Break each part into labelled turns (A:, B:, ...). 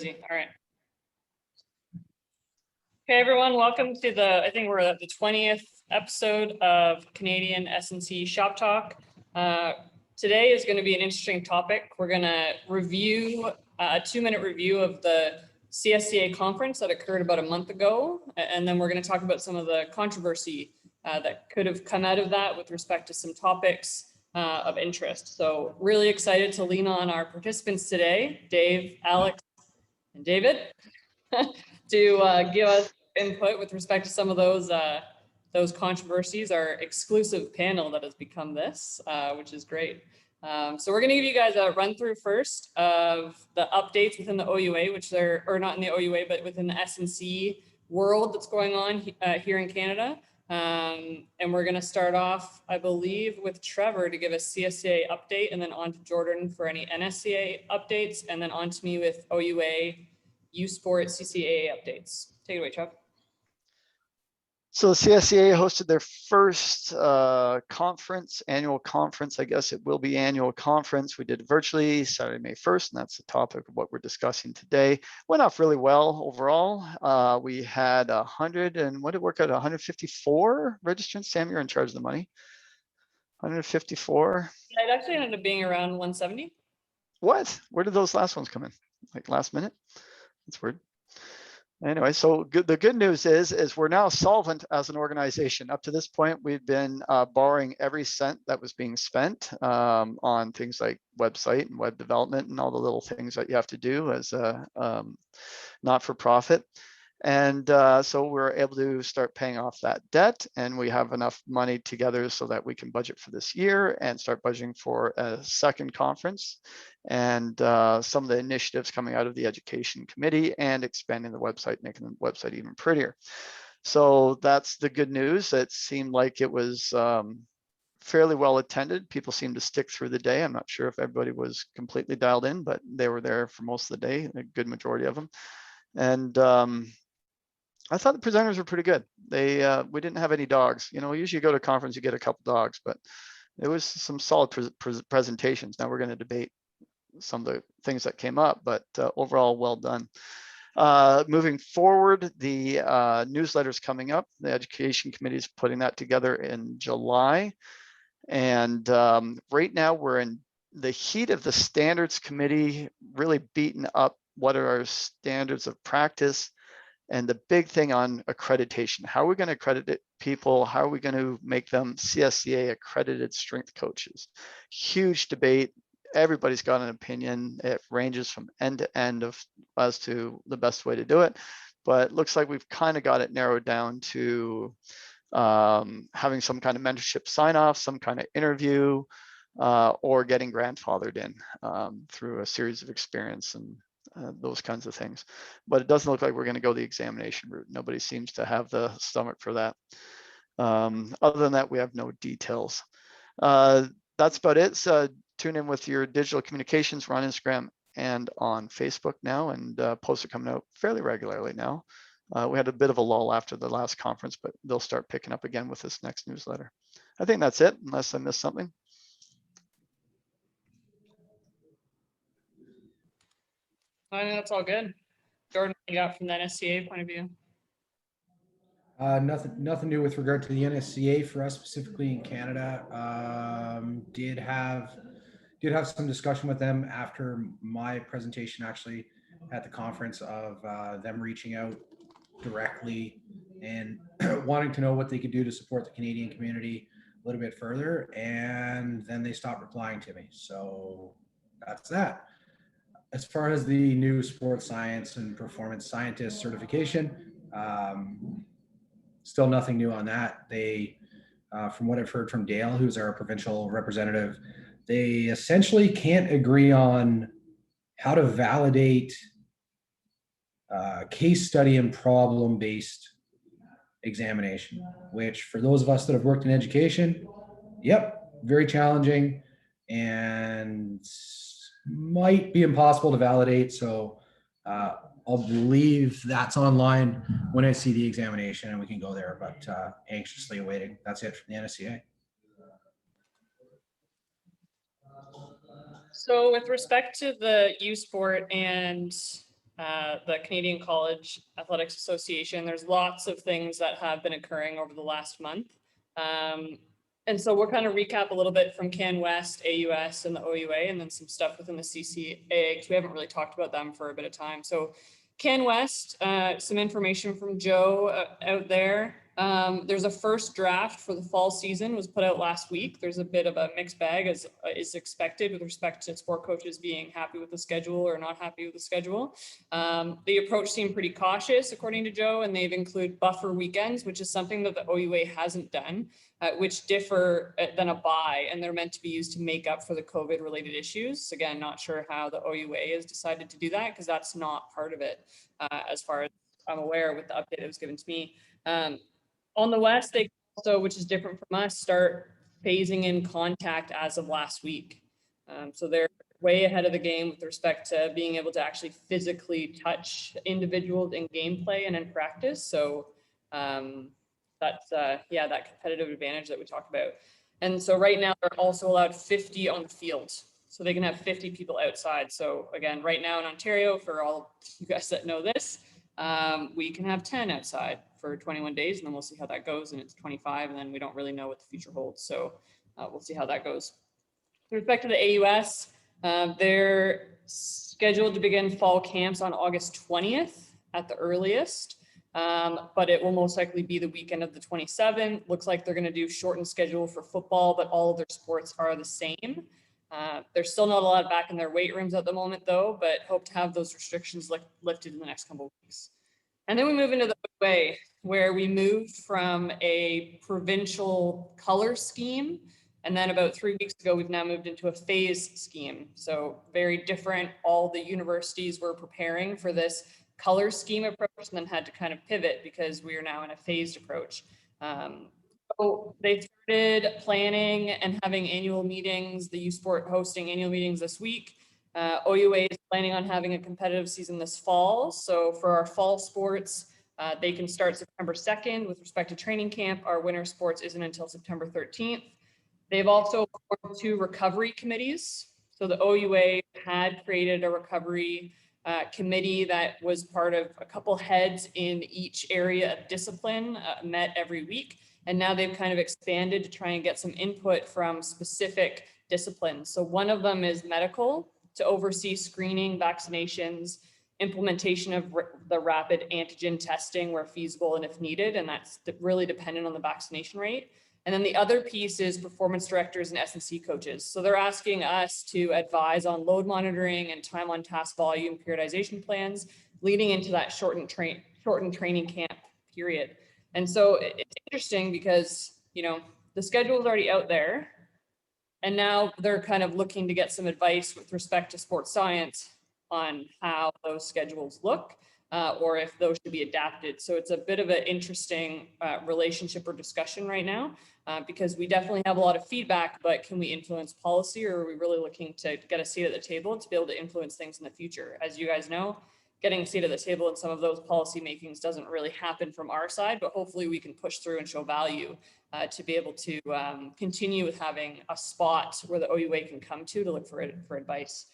A: All right. Okay, everyone, welcome to I think we're at the 20th episode of Canadian SNC Shop Talk. Today is going to be an interesting topic. We're going to review a 2-minute review of the CSCA conference that occurred about a month ago. And then we're going to talk about some of the controversy that could have come out of that with respect to some topics of interest. So really excited to lean on our participants today, Dave, Alex, and David, to give us input with respect to some of those controversies. Our exclusive panel that has become this, which is great. So we're going to give you guys a run through first of the updates within the OUA, which they're, or not in the OUA, but within the SNC world that's going on here in Canada. And we're going to start off, I believe, with Trevor to give a CSCA update, and then on to Jordan for any NSCA updates, and then on to me with OUA, USPORT, CCAA updates. Take it away, Trevor.
B: So the CSCA hosted their first annual conference. I guess it will be annual conference. We did it virtually Saturday, May 1st, and that's the topic of what we're discussing today. Went off really well overall. We had 100 and what did it work out? 154 registrants. Sam, you're in charge of the money. 154.
A: Yeah, it actually ended up being around 170.
B: What? Where did those last ones come in? Like last minute? That's weird. Anyway, so the good news is we're now solvent as an organization. Up to this point, we've been borrowing every cent that was being spent on things like website and web development and all the little things that you have to do as a not-for-profit. And so we're able to start paying off that debt, and we have enough money together so that we can budget for this year and start budgeting for a second conference and some of the initiatives coming out of the education committee and expanding the website, making the website even prettier. So that's the good news. It seemed like it was fairly well attended. People seemed to stick through the day. I'm not sure if everybody was completely dialed in, but they were there for most of the day, a good majority of them. And I thought the presenters were pretty good. We didn't have any dogs. You know, usually you go to a conference, you get a couple dogs, but it was some solid presentations. Now we're going to debate some of the things that came up, but overall, well done. Moving forward, the newsletter's coming up. The education committee is putting that together in July. And right now we're in the heat of the standards committee, really beating up what are our standards of practice. And the big thing on accreditation, how are we going to accredit people? How are we going to make them CSCA accredited strength coaches? Huge debate. Everybody's got an opinion. It ranges from end to end as to the best way to do it. But it looks like we've kind of got it narrowed down to having some kind of mentorship sign off, some kind of interview, or getting grandfathered in through a series of experience and those kinds of things. But it doesn't look like we're going to go the examination route. Nobody seems to have the stomach for that. Other than that, we have no details. That's about it. So tune in with your digital communications. We're on Instagram and on Facebook now, and posts are coming out fairly regularly now. We had a bit of a lull after the last conference, but they'll start picking up again with this next newsletter. I think that's it, unless I missed something.
A: I think that's all good. Jordan, what you got from the NSCA point of view?
C: Nothing new with regard to the NSCA for us specifically in Canada. Did have some discussion with them after my presentation actually at the conference of them reaching out directly and wanting to know what they could do to support the Canadian community a little bit further, and then they stopped replying to me. So that's that. As far as the new sports science and performance scientist certification, still nothing new on that. They, from what I've heard from Dale, who's our provincial representative, they essentially can't agree on how to validate case study and problem-based examination, which for those of us that have worked in education, yep, very challenging and might be impossible to validate. So I'll believe that's online when I see the examination and we can go there, but anxiously awaiting. That's it from the NSCA.
A: So with respect to the USPORT and the Canadian College Athletics Association. There's lots of things that have been occurring over the last month. And so we'll kind of recap a little bit from Can West, AUS, and the OUA, and then some stuff within the CCAA, because we haven't really talked about them for a bit of time. So Can West, some information from Joe out there. There's a first draft for the fall season was put out last week. There's a bit of a mixed bag as is expected with respect to sport coaches being happy with the schedule or not happy with the schedule. The approach seemed pretty cautious according to Joe, and they've included buffer weekends, which is something that the OUA hasn't done, which differ than a bye, and they're meant to be used to make up for the COVID related issues. Again, not sure how the OUA has decided to do that because that's not part of it as far as I'm aware with the update that was given to me. On the West, they also, which is different from us, start phasing in contact as of last week. So they're way ahead of the game with respect to being able to actually physically touch individuals in gameplay and in practice. So that's, that competitive advantage that we talked about. And so right now they're also allowed 50 on the field. So they can have 50 people outside. So again, right now in Ontario, for all you guys that know this, we can have 10 outside for 21 days, and then we'll see how that goes. And it's 25, and then we don't really know what the future holds. So we'll see how that goes. With respect to the AUS, they're scheduled to begin fall camps on August 20th at the earliest, but it will most likely be the weekend of the 27th. Looks like they're going to do shortened schedule for football, but all of their sports are the same. There's still not a lot back in their weight rooms at the moment, though, but hope to have those restrictions lifted in the next couple of weeks. And then we move into the way where we moved from a provincial color scheme. And then about 3 weeks ago, we've now moved into a phase scheme. So very different. All the universities were preparing for this color scheme approach and then had to kind of pivot because we are now in a phased approach. So they started planning and having annual meetings, the USPORT hosting annual meetings this week. OUA is planning on having a competitive season this fall. So for our fall sports, they can start September 2nd. With respect to training camp, our winter sports isn't until September 13th. They've also formed 2 recovery committees. So the OUA had created a recovery committee that was part of a couple heads in each area of discipline, met every week. And now they've kind of expanded to try and get some input from specific disciplines. So one of them is medical, to oversee screening, vaccinations, implementation of the rapid antigen testing where feasible and if needed. And that's really dependent on the vaccination rate. And then the other piece is performance directors and S&C coaches. So they're asking us to advise on load monitoring and time on task volume periodization plans leading into that shortened training camp period. And so it's interesting because, you know, the schedule is already out there. And now they're kind of looking to get some advice with respect to sports science on how those schedules look or if those should be adapted. So it's a bit of an interesting relationship or discussion right now because we definitely have a lot of feedback, but can we influence policy or are we really looking to get a seat at the table to be able to influence things in the future? As you guys know, getting a seat at the table in some of those policy makings doesn't really happen from our side, but hopefully we can push through and show value to be able to continue with having a spot where the OUA can come to look for advice.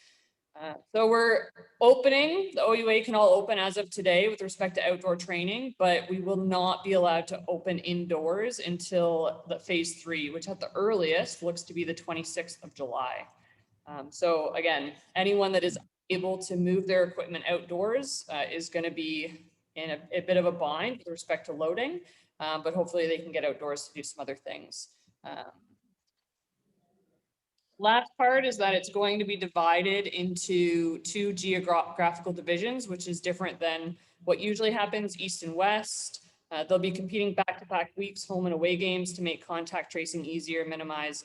A: So we're opening, the OUA can all open as of today with respect to outdoor training, but we will not be allowed to open indoors until the phase 3, which at the earliest looks to be the 26th of July. So again, anyone that is able to move their equipment outdoors is going to be in a bit of a bind with respect to loading, but hopefully they can get outdoors to do some other things. Last part is that it's going to be divided into 2 geographical divisions, which is different than what usually happens, East and West. They'll be competing back-to-back weeks, home and away games to make contact tracing easier,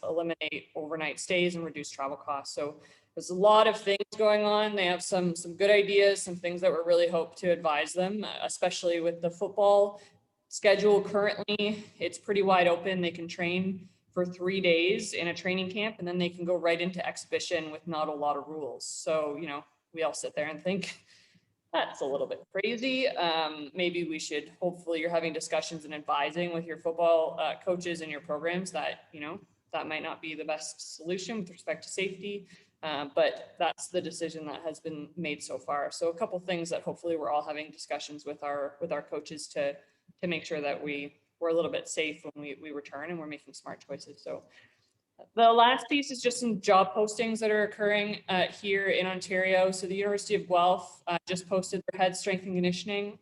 A: eliminate overnight stays and reduce travel costs. So there's a lot of things going on. They have some good ideas, some things that we really hope to advise them, especially with the football schedule currently. It's pretty wide open. They can train for 3 days in a training camp, and then they can go right into exhibition with not a lot of rules. So, you know, we all sit there and think, that's a little bit crazy. Maybe we should, hopefully you're having discussions and advising with your football coaches and your programs that, you know, that might not be the best solution with respect to safety. But that's the decision that has been made so far. So a couple things that hopefully we're all having discussions with our coaches to make sure that we're a little bit safe when we return and we're making smart choices. So the last piece is just some job postings that are occurring here in Ontario. So the University of Guelph just posted their head strength and conditioning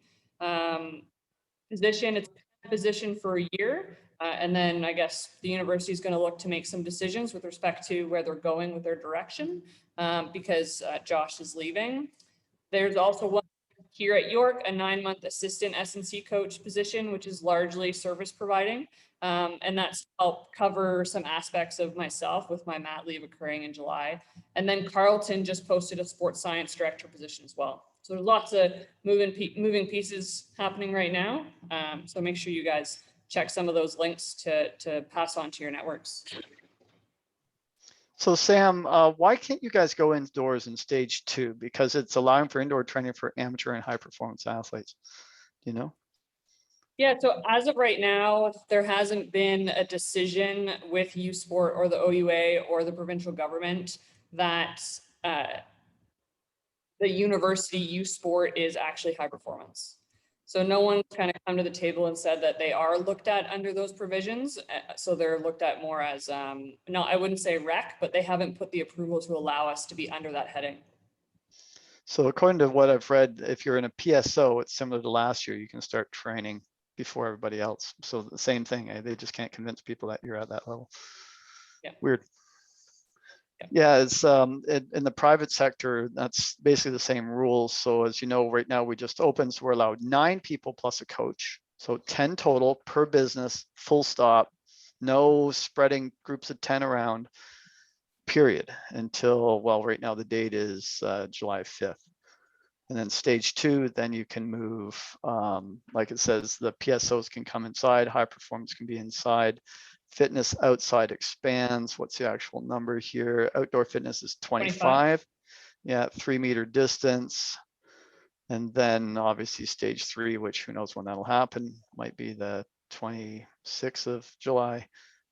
A: position. It's a position for a year. And then I guess the university is going to look to make some decisions with respect to where they're going with their direction because Josh is leaving. There's also one here at York, a 9-month assistant S&C coach position, which is largely service providing. And that's help cover some aspects of myself with my mat leave occurring in July. And then Carleton just posted a sports science director position as well. So there's lots of moving pieces happening right now. So make sure you guys check some of those links to pass on to your networks.
B: So Sam, why can't you guys go indoors in stage 2? Because it's allowing for indoor training for amateur and high performance athletes, you know?
A: Yeah, so as of right now, there hasn't been a decision with USPORT or the OUA or the provincial government that the university USPORT is actually high performance. So no one's kind of come to the table and said that they are looked at under those provisions. So they're looked at more as, no, I wouldn't say rec, but they haven't put the approval to allow us to be under that heading.
B: So according to what I've read, if you're in a PSO, it's similar to last year, you can start training before everybody else. So the same thing, they just can't convince people that you're at that level.
A: Yeah.
B: Weird. Yeah, it's in the private sector, that's basically the same rules. So as you know, right now we just opened, so we're allowed 9 people plus a coach. So 10 total per business, full stop, no spreading groups of 10 around, period, until, well, right now the date is July 5th. And then stage 2, then you can move, like it says, the PSOs can come inside, high performance can be inside. Fitness outside expands. What's the actual number here? Outdoor fitness is 25. Yeah, 3-meter distance. And then obviously stage 3, which who knows when that'll happen, might be the 26th of July.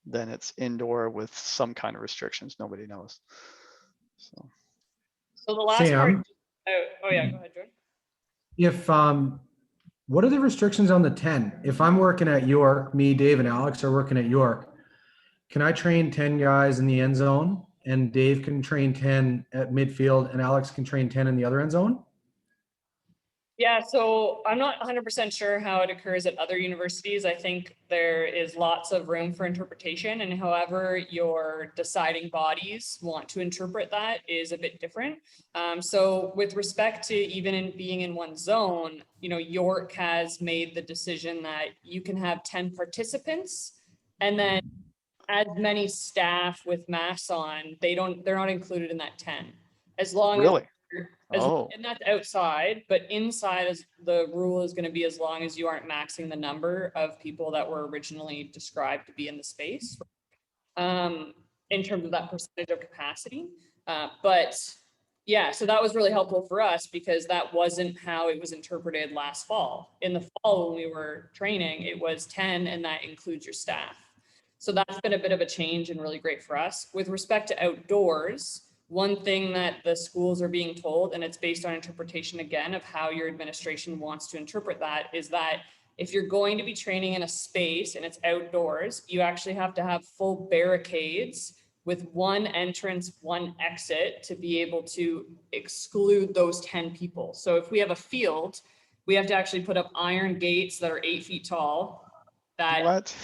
B: Then it's indoor with some kind of restrictions. Nobody knows. So
A: the last
C: Sam,
A: part. Oh yeah, go ahead, Jordan.
C: if what are the restrictions on the 10? If I'm working at York, me, Dave, and Alex are working at York, can I train 10 guys in the end zone and Dave can train 10 at midfield and Alex can train 10 in the other end zone?
A: Yeah, so I'm not 100% sure how it occurs at other universities. I think there is lots of room for interpretation, and however your deciding bodies want to interpret that is a bit different. So with respect to even in being in one zone, you know, York has made the decision that you can have 10 participants and then as many staff with masks on, they're not included in that 10. As long
B: really?
A: and that's outside, but inside is the rule is going to be as long as you aren't maxing the number of people that were originally described to be in the space in terms of that percentage of capacity. But yeah, so that was really helpful for us because that wasn't how it was interpreted last fall. In the fall, when we were training, it was 10 and that includes your staff. So that's been a bit of a change and really great for us. With respect to outdoors, one thing that the schools are being told, and it's based on interpretation again of how your administration wants to interpret that, is that if you're going to be training in a space and it's outdoors, you actually have to have full barricades with one entrance, one exit to be able to exclude those 10 people. So if we have a field, we have to actually put up iron gates that are 8 feet tall. That
B: What?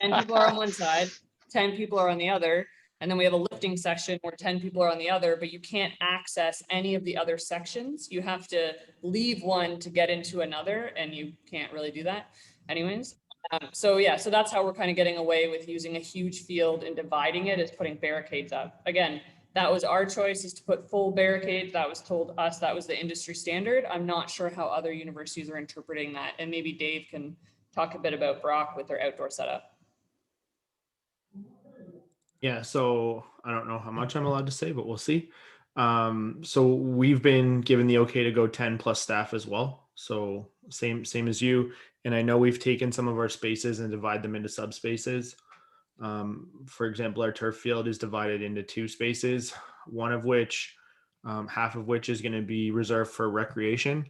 A: 10 people are on one side, 10 people are on the other. And then we have a lifting section where 10 people are on the other, but you can't access any of the other sections. You have to leave one to get into another, and you can't really do that anyways. So yeah, so that's how we're kind of getting away with using a huge field and dividing it, is putting barricades up. Again, that was our choice, is to put full barricades. That was told us that was the industry standard. I'm not sure how other universities are interpreting that. And maybe Dave can talk a bit about Brock with their outdoor setup.
D: Yeah, so I don't know how much I'm allowed to say, but we'll see. So we've been given the okay to go 10 plus staff as well. So same as you. And I know we've taken some of our spaces and divide them into subspaces. For example, our turf field is divided into 2 spaces. one of which, half of which is going to be reserved for recreation,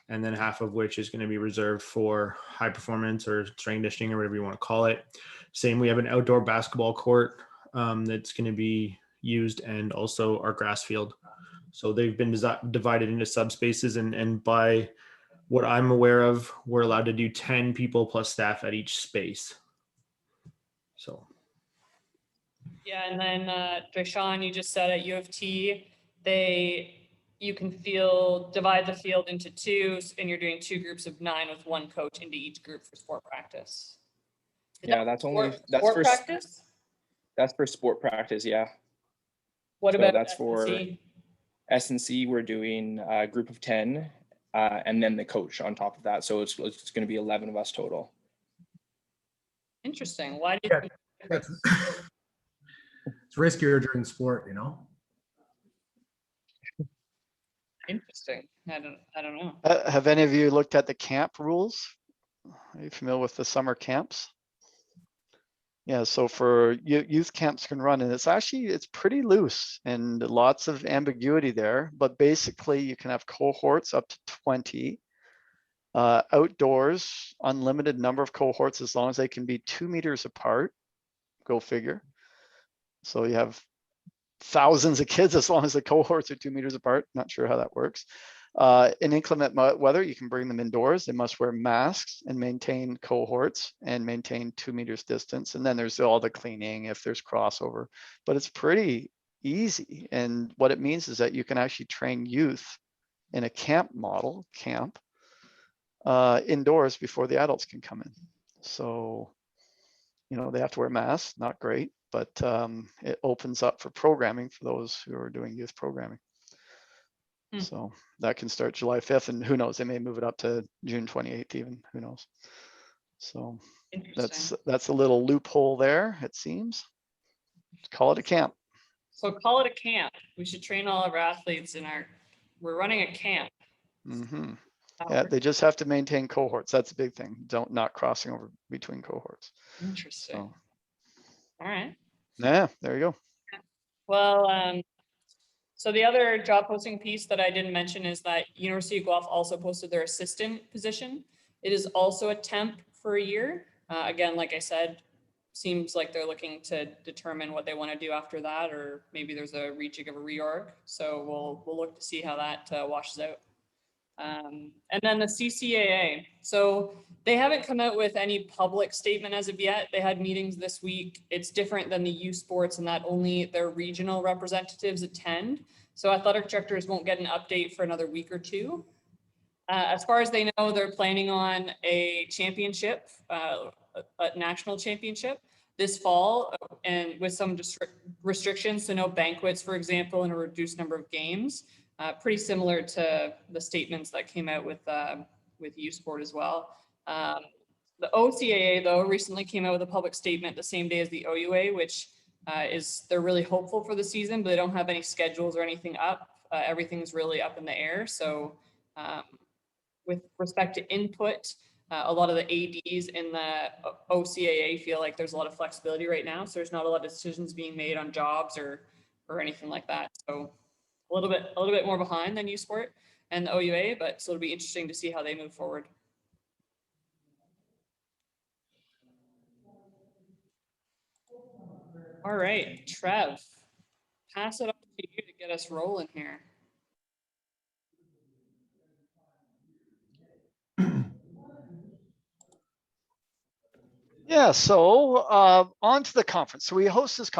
D: and then half of which is going to be reserved for high performance or strength conditioning or whatever you want to call it. Same, we have an outdoor basketball court that's going to be used, and also our grass field. So they've been divided into subspaces, and by what I'm aware of, we're allowed to do 10 people plus staff at each space. So.
A: Yeah, and then Deshaun, you just said at U of T, you can divide the field into two, and you're doing 2 groups of 9 with 1 coach into each group for sport practice.
E: Yeah, that's
A: sport practice.
E: That's for sport practice. Yeah.
A: What
E: So
A: about
E: that's for
A: S&C?
E: S&C? We're doing a group of 10, and then the coach on top of that. So it's going to be 11 of us total.
A: Interesting. Why do you?
C: It's riskier during sport, you know.
A: Interesting. I don't know.
B: Have any of you looked at the camp rules? Are you familiar with the summer camps? Yeah, so for youth camps can run, and it's pretty loose and lots of ambiguity there, but basically you can have cohorts up to 20. Outdoors, unlimited number of cohorts as long as they can be 2 meters apart. Go figure. So you have thousands of kids as long as the cohorts are 2 meters apart. Not sure how that works. In inclement weather, you can bring them indoors. They must wear masks and maintain cohorts and maintain 2 meters distance. And then there's all the cleaning if there's crossover, but it's pretty easy. And what it means is that you can actually train youth in a camp indoors before the adults can come in. So, they have to wear masks, not great, but it opens up for programming for those who are doing youth programming. So that can start July 5th, and who knows, they may move it up to June 28th even, who knows. So that's a little loophole there, it seems. Call it a camp.
A: So call it a camp. We should train all of our athletes we're running a camp.
B: Mm-hmm. Yeah, they just have to maintain cohorts. That's a big thing. Not crossing over between cohorts.
A: Interesting.
B: So,
A: all right.
B: Yeah, there you go.
A: Well, so the other job posting piece that I didn't mention is that University of Guelph also posted their assistant position. It is also a temp for a year. Again, like I said, seems like they're looking to determine what they want to do after that, or maybe there's a rejig of a reorg. So we'll look to see how that washes out. And then the CCAA. So they haven't come out with any public statement as of yet. They had meetings this week. It's different than the USPORTs in that only their regional representatives attend. So athletic directors won't get an update for another week or 2. As far as they know, they're planning on a championship, a national championship this fall, and with some restrictions, so no banquets, for example, and a reduced number of games. Pretty similar to the statements that came out with USPORT as well. The OCAA, though, recently came out with a public statement the same day as the OUA, which they're really hopeful for the season, but they don't have any schedules or anything up. Everything's really up in the air. So with respect to input, a lot of the ADs in the OCAA feel like there's a lot of flexibility right now. So there's not a lot of decisions being made on jobs or anything like that. So a little bit more behind than USPORT and the OUA, but so it'll be interesting to see how they move forward. All right, Trev, pass it up to you to get us rolling here.
B: Yeah, so on to the conference. So we host this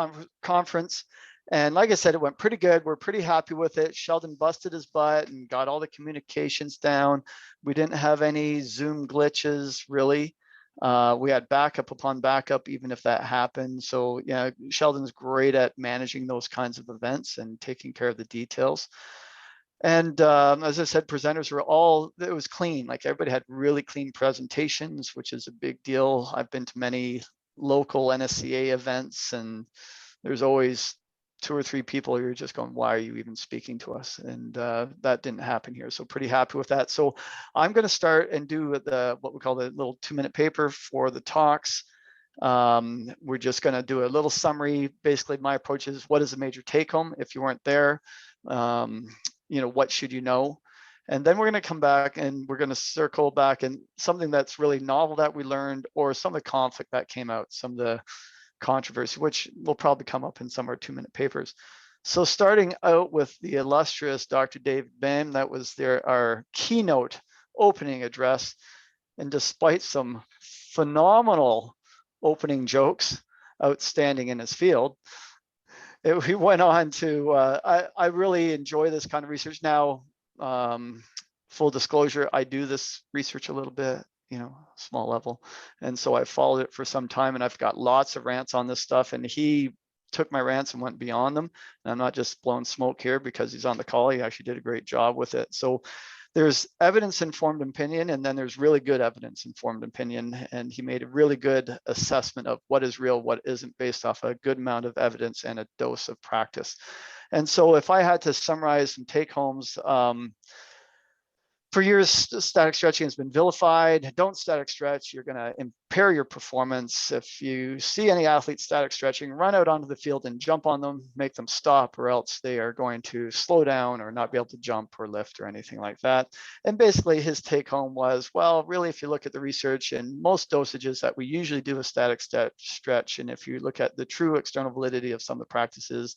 B: conference, and like I said, it went pretty good. We're pretty happy with it. Sheldon busted his butt and got all the communications down. We didn't have any Zoom glitches, really. We had backup upon backup, even if that happened. So yeah, Sheldon's great at managing those kinds of events and taking care of the details. And as I said, presenters were it was clean. Like everybody had really clean presentations, which is a big deal. I've been to many local NSCA events, and there's always 2 or 3 people you're just going, why are you even speaking to us? And that didn't happen here. So pretty happy with that. So I'm going to start and do what we call the little 2-minute paper for the talks. We're just going to do a little summary. Basically, my approach is, what is the major take home? If you weren't there, what should you know? And then we're going to come back and we're going to circle back and something that's really novel that we learned, or some of the conflict that came out, some of the controversy, which will probably come up in some of our 2-minute papers. So starting out with the illustrious Dr. David Bain, that was our keynote opening address. And despite some phenomenal opening jokes, outstanding in his field, he went on to, I really enjoy this kind of research. Now, full disclosure, I do this research a little bit, small level. And so I followed it for some time, and I've got lots of rants on this stuff. And he took my rants and went beyond them. And I'm not just blowing smoke here because he's on the call. He actually did a great job with it. So there's evidence-informed opinion, and then there's really good evidence-informed opinion. And he made a really good assessment of what is real, what isn't, based off a good amount of evidence and a dose of practice. And so if I had to summarize some take-homes, for years, static stretching has been vilified. Don't static stretch. You're going to impair your performance. If you see any athlete static stretching, run out onto the field and jump on them, make them stop, or else they are going to slow down or not be able to jump or lift or anything like that. And basically his take home was, well, really, if you look at the research and most dosages that we usually do a static stretch, and if you look at the true external validity of some of the practices,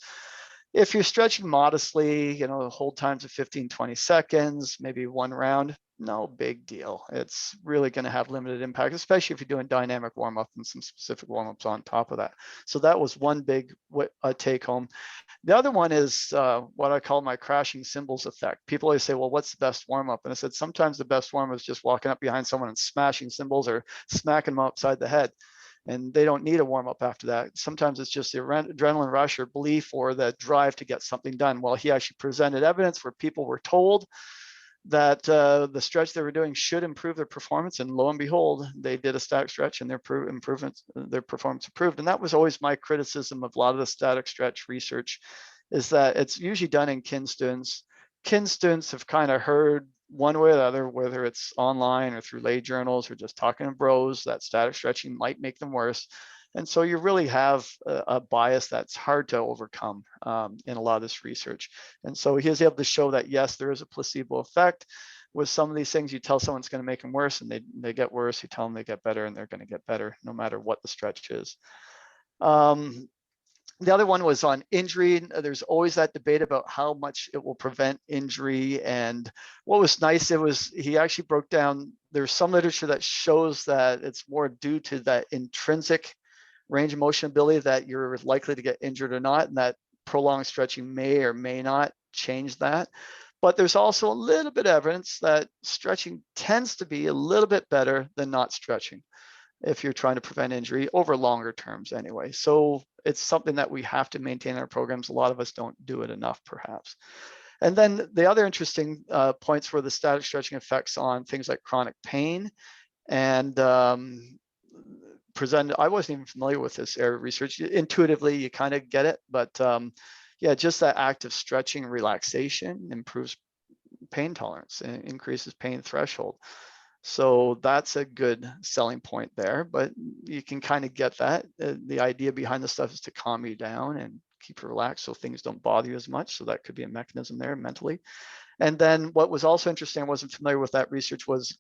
B: if you're stretching modestly, hold times of 15, 20 seconds, maybe one round, no big deal. It's really going to have limited impact, especially if you're doing dynamic warm-up and some specific warm-ups on top of that. So that was one big take home. The other one is what I call my crashing cymbals effect. People always say, well, what's the best warm-up? And I said, sometimes the best warm-up is just walking up behind someone and smashing cymbals or smacking them upside the head. And they don't need a warm up after that. Sometimes it's just the adrenaline rush or belief or the drive to get something done. Well, he actually presented evidence where people were told that the stretch they were doing should improve their performance, and lo and behold, they did a static stretch and their performance improved. And that was always my criticism of a lot of the static stretch research, is that it's usually done in kin students. Kin students have kind of heard one way or the other, whether it's online or through lay journals or just talking to bros, that static stretching might make them worse. And so you really have a bias that's hard to overcome in a lot of this research. And so he was able to show that, yes, there is a placebo effect. With some of these things, you tell someone it's going to make them worse and they get worse. You tell them they get better and they're going to get better no matter what the stretch is. The other one was on injury. There's always that debate about how much it will prevent injury. And what was nice, he actually broke down, there's some literature that shows that it's more due to that intrinsic range of motion ability that you're likely to get injured or not, and that prolonged stretching may or may not change that. But there's also a little bit of evidence that stretching tends to be a little bit better than not stretching if you're trying to prevent injury over longer terms anyway. So it's something that we have to maintain in our programs. A lot of us don't do it enough, perhaps. And then the other interesting points were the static stretching effects on things like chronic pain. And I wasn't even familiar with this area of research. Intuitively, you kind of get it, but yeah, just that active stretching, relaxation improves pain tolerance and increases pain threshold. So that's a good selling point there, but you can kind of get that. The idea behind the stuff is to calm you down and keep you relaxed so things don't bother you as much. So that could be a mechanism there mentally. And then what was also interesting, I wasn't familiar with that research, was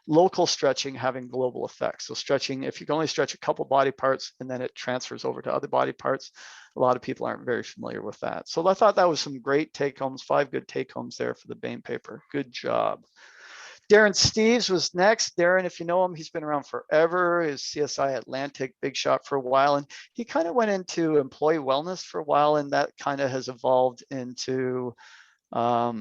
B: local stretching having global effects. So stretching, if you can only stretch a couple body parts and then it transfers over to other body parts, a lot of people aren't very familiar with that. So I thought that was some great take homes, 5 good take homes there for the Bain paper. Good job. Darren Steeves was next. Darren, if you know him, he's been around forever. He's CSI Atlantic, big shot for a while. And he kind of went into employee wellness for a while, and that kind of has evolved into, what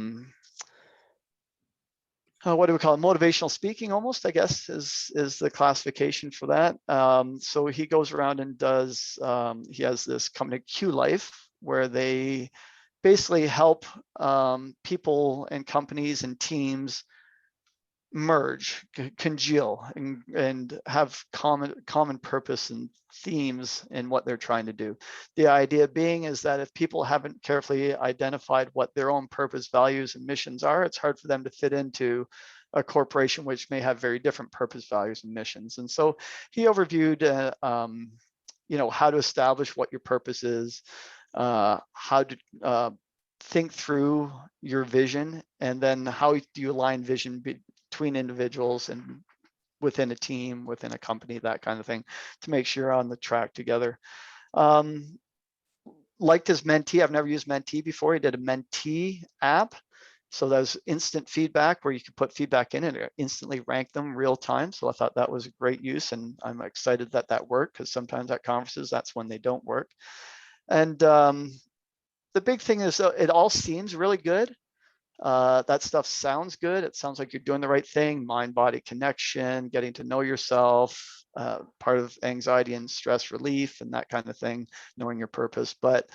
B: do we call it? Motivational speaking almost, I guess, is the classification for that. So he goes around and does, he has this company, Q Life, where they basically help people and companies and teams merge, congeal, and have common purpose and themes in what they're trying to do. The idea being is that if people haven't carefully identified what their own purpose, values, and missions are, it's hard for them to fit into a corporation which may have very different purpose, values, and missions. And so he overviewed, how to establish what your purpose is, how to think through your vision, and then how do you align vision between individuals and within a team, within a company, that kind of thing, to make sure you're on the track together. Liked his Mentee. I've never used Mentee before. He did a Mentee app. So that was instant feedback where you could put feedback in and it instantly rank them real time. So I thought that was a great use, and I'm excited that that worked, because sometimes at conferences, that's when they don't work. And the big thing is it all seems really good. That stuff sounds good. It sounds like you're doing the right thing, mind-body connection, getting to know yourself, part of anxiety and stress relief and that kind of thing, knowing your purpose. But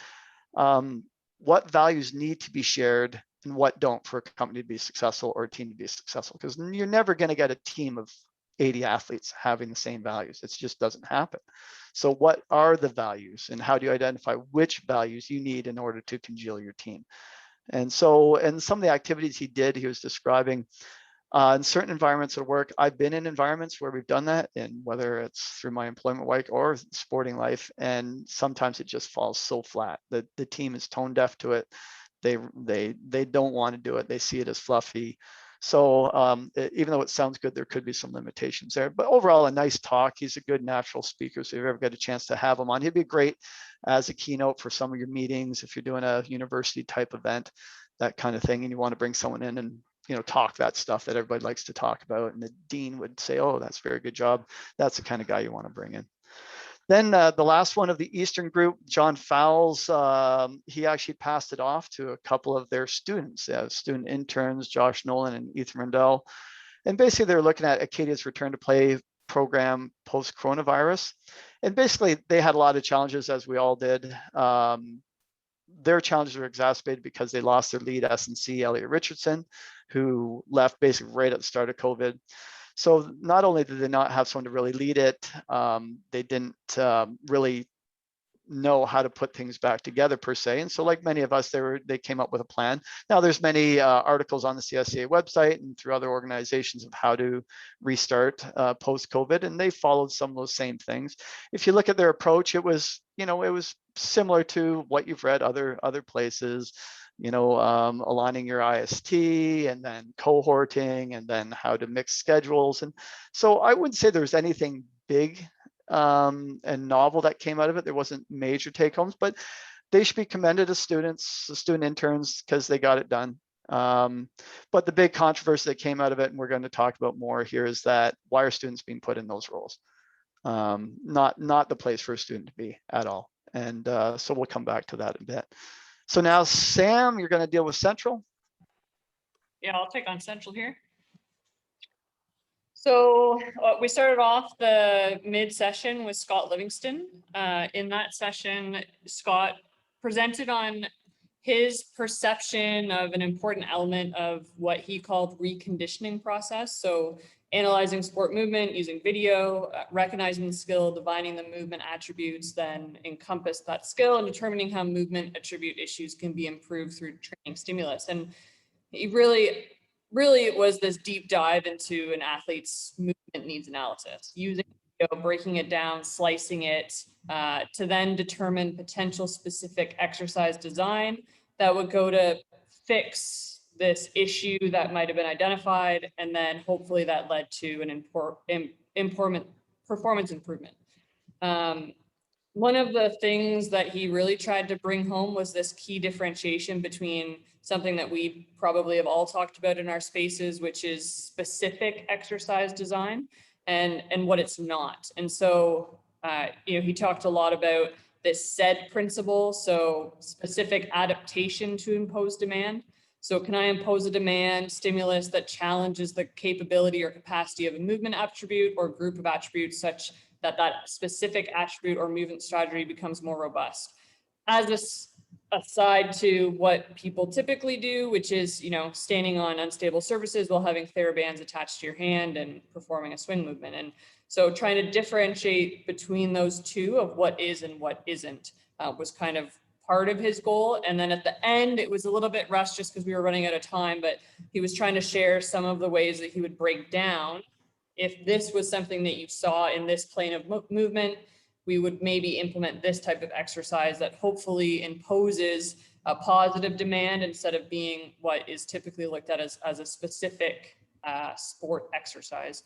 B: what values need to be shared and what don't for a company to be successful or a team to be successful? Because you're never going to get a team of 80 athletes having the same values. It just doesn't happen. So what are the values, and how do you identify which values you need in order to congeal your team? And so, and some of the activities he did, he was describing in certain environments at work. I've been in environments where we've done that, and whether it's through my employment work or sporting life, and sometimes it just falls so flat that the team is tone deaf to it. They don't want to do it. They see it as fluffy. So even though it sounds good, there could be some limitations there. But overall, a nice talk. He's a good natural speaker. So if you ever get a chance to have him on, he'd be great as a keynote for some of your meetings. If you're doing a university type event, that kind of thing, and you want to bring someone in and talk that stuff that everybody likes to talk about, and the dean would say, "Oh, that's a very good job." That's the kind of guy you want to bring in. Then the last one of the Eastern group, John Fowles, he actually passed it off to a couple of their students, student interns, Josh Nolan and Ethan Rendell. And basically they're looking at Acadia's return to play program post-coronavirus. And basically they had a lot of challenges, as we all did. Their challenges were exacerbated because they lost their lead SNC, Elliot Richardson, who left basically right at the start of COVID. So not only did they not have someone to really lead it, they didn't really know how to put things back together per se. And so like many of us, they came up with a plan. Now there's many articles on the CSCA website and through other organizations of how to restart post-COVID, and they followed some of those same things. If you look at their approach, it was similar to what you've read other places. Aligning your IST, and then cohorting, and then how to mix schedules. And so I wouldn't say there's anything big and novel that came out of it. There wasn't major take homes, but they should be commended as students, the student interns, because they got it done. But the big controversy that came out of it, and we're going to talk about more here, is that why are students being put in those roles? Not the place for a student to be at all. And so we'll come back to that in a bit. So now, Sam, you're going to deal with Central.
A: Yeah, I'll take on Central here. So we started off the mid-session with Scott Livingston. In that session, Scott presented on his perception of an important element of what he called reconditioning process. So analyzing sport movement using video, recognizing the skill, divining the movement attributes, then encompass that skill, and determining how movement attribute issues can be improved through training stimulus. And he really it was this deep dive into an athlete's movement needs analysis, using video, breaking it down, slicing it, to then determine potential specific exercise design that would go to fix this issue that might have been identified, and then hopefully that led to an performance improvement. One of the things that he really tried to bring home was this key differentiation between something that we probably have all talked about in our spaces, which is specific exercise design, and what it's not. And so, he talked a lot about this SAID principle, so specific adaptation to impose demand. So can I impose a demand stimulus that challenges the capability or capacity of a movement attribute or group of attributes such that that specific attribute or movement strategy becomes more robust? As a aside to what people typically do, which is, standing on unstable surfaces while having TheraBands attached to your hand and performing a swing movement. And so trying to differentiate between those two of what is and what isn't was kind of part of his goal. And then at the end, it was a little bit rushed just because we were running out of time, but he was trying to share some of the ways that he would break down. If this was something that you saw in this plane of movement, we would maybe implement this type of exercise that hopefully imposes a positive demand instead of being what is typically looked at as a specific sport exercise.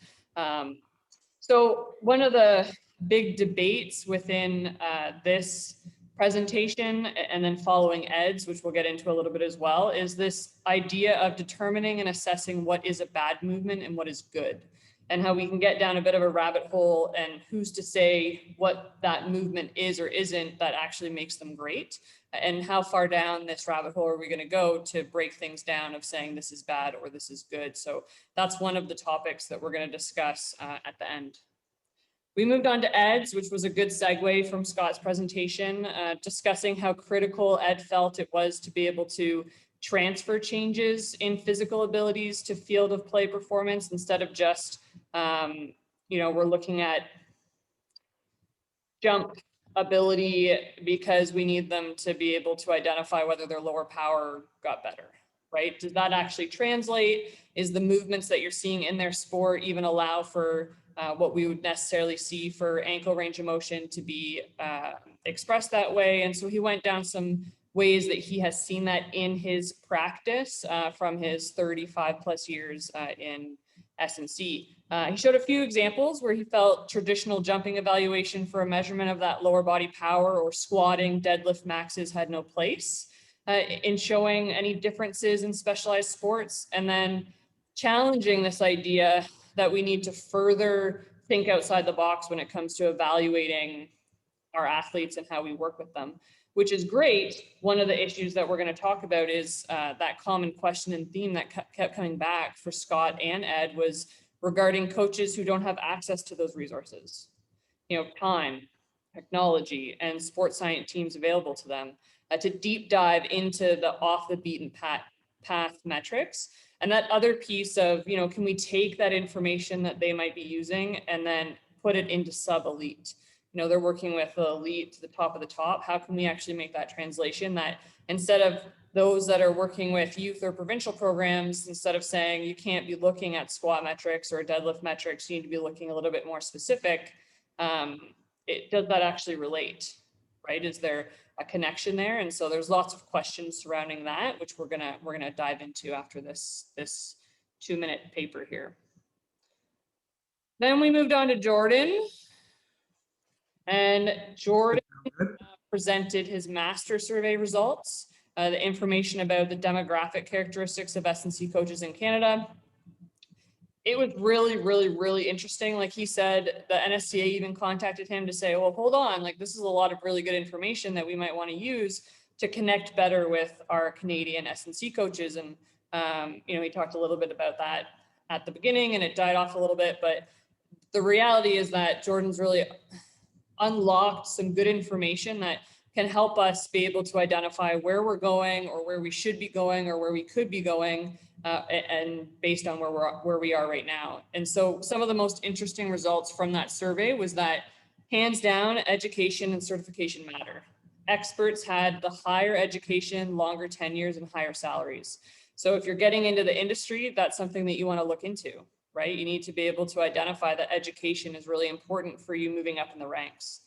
A: So one of the big debates within this presentation and then following Ed's, which we'll get into a little bit as well, is this idea of determining and assessing what is a bad movement and what is good, and how we can get down a bit of a rabbit hole and who's to say what that movement is or isn't that actually makes them great, and how far down this rabbit hole are we going to go to break things down of saying this is bad or this is good. So that's one of the topics that we're going to discuss at the end. We moved on to Ed's, which was a good segue from Scott's presentation, discussing how critical Ed felt it was to be able to transfer changes in physical abilities to field of play performance instead of just, we're looking at jump ability because we need them to be able to identify whether their lower power got better, right? Does that actually translate? Is the movements that you're seeing in their sport even allow for what we would necessarily see for ankle range of motion to be expressed that way? And so he went down some ways that he has seen that in his practice from his 35 plus years in SNC. He showed a few examples where he felt traditional jumping evaluation for a measurement of that lower body power or squatting, deadlift maxes had no place in showing any differences in specialized sports, and then challenging this idea that we need to further think outside the box when it comes to evaluating our athletes and how we work with them, which is great. One of the issues that we're going to talk about is that common question and theme that kept coming back for Scott and Ed was regarding coaches who don't have access to those resources, time, technology, and sports science teams available to them to deep dive into the off the beaten path metrics. And that other piece of, can we take that information that they might be using and then put it into sub-elite? They're working with the elite to the top of the top. How can we actually make that translation that instead of those that are working with youth or provincial programs, instead of saying you can't be looking at squat metrics or deadlift metrics, you need to be looking a little bit more specific. Does that actually relate, right? Is there a connection there? And so there's lots of questions surrounding that, which we're gonna dive into after this 2-minute paper here. Then we moved on to Jordan, and Jordan presented his master survey results, the information about the demographic characteristics of SNC coaches in Canada. It was really, really, really interesting. Like he said, the NSCA even contacted him to say, well, hold on, like this is a lot of really good information that we might want to use to connect better with our Canadian SNC coaches. And, he talked a little bit about that at the beginning and it died off a little bit, but the reality is that Jordan's really unlocked some good information that can help us be able to identify where we're going or where we should be going or where we could be going and based on where we are right now. And so some of the most interesting results from that survey was that hands down, education and certification matter. Experts had the higher education, longer tenures, and higher salaries. So if you're getting into the industry, that's something that you want to look into, right? You need to be able to identify that education is really important for you moving up in the ranks.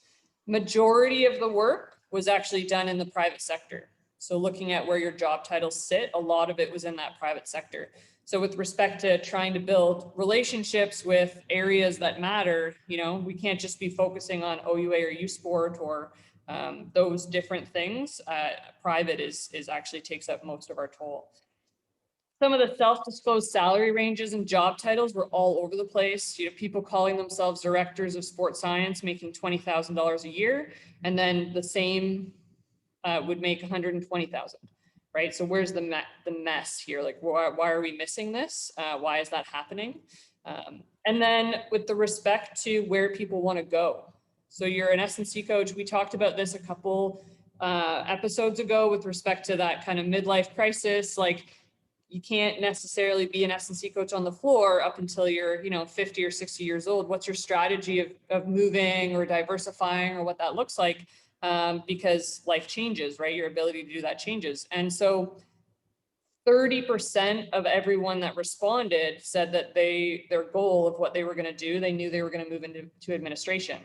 A: Majority of the work was actually done in the private sector. So looking at where your job titles sit, a lot of it was in that private sector. So with respect to trying to build relationships with areas that matter, we can't just be focusing on OUA or USPORT or those different things. Private is actually takes up most of our toll. Some of the self-disclosed salary ranges and job titles were all over the place. People calling themselves directors of sports science making $20,000 a year, and then the same would make $120,000, right? So where's the mess here? Like, why are we missing this? Why is that happening? And then with the respect to where people want to go. So you're an SNC coach. We talked about this a couple episodes ago with respect to that kind of midlife crisis. Like, you can't necessarily be an SNC coach on the floor up until you're, 50 or 60 years old. What's your strategy of moving or diversifying or what that looks like? because life changes, right? Your ability to do that changes. And so 30% of everyone that responded said that their goal of what they were going to do, they knew they were going to move into administration,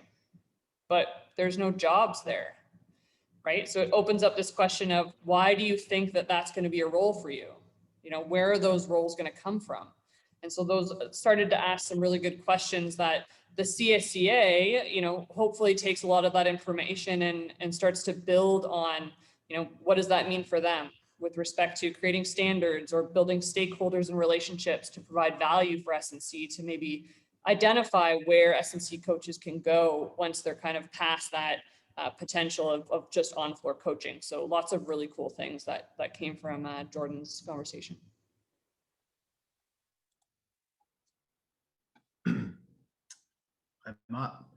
A: but there's no jobs there, right? So it opens up this question of, why do you think that that's going to be a role for you? You know, where are those roles going to come from? And so those started to ask some really good questions that the CSCA, you know, hopefully takes a lot of that information and starts to build on, you know, what does that mean for them with respect to creating standards or building stakeholders and relationships to provide value for S&C, to maybe identify where S&C coaches can go once they're kind of past that potential of just on-floor coaching. So lots of really cool things that came from Jordan's conversation.
C: I'm up.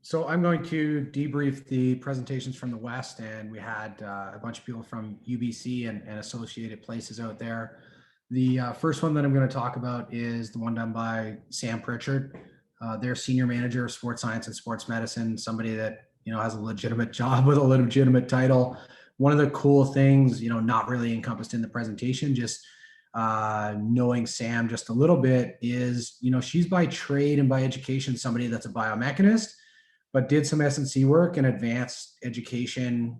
C: So I'm going to debrief the presentations from the West, and we had a bunch of people from UBC and associated places out there. The first one that I'm going to talk about is the one done by Sam Pritchard, their senior manager of sports science and sports medicine, somebody that, you know, has a legitimate job with a legitimate title. One of the cool things, you know, not really encompassed in the presentation, just knowing Sam just a little bit, is, you know, she's by trade and by education somebody that's a biomechanist, but did some S&C work and advanced education,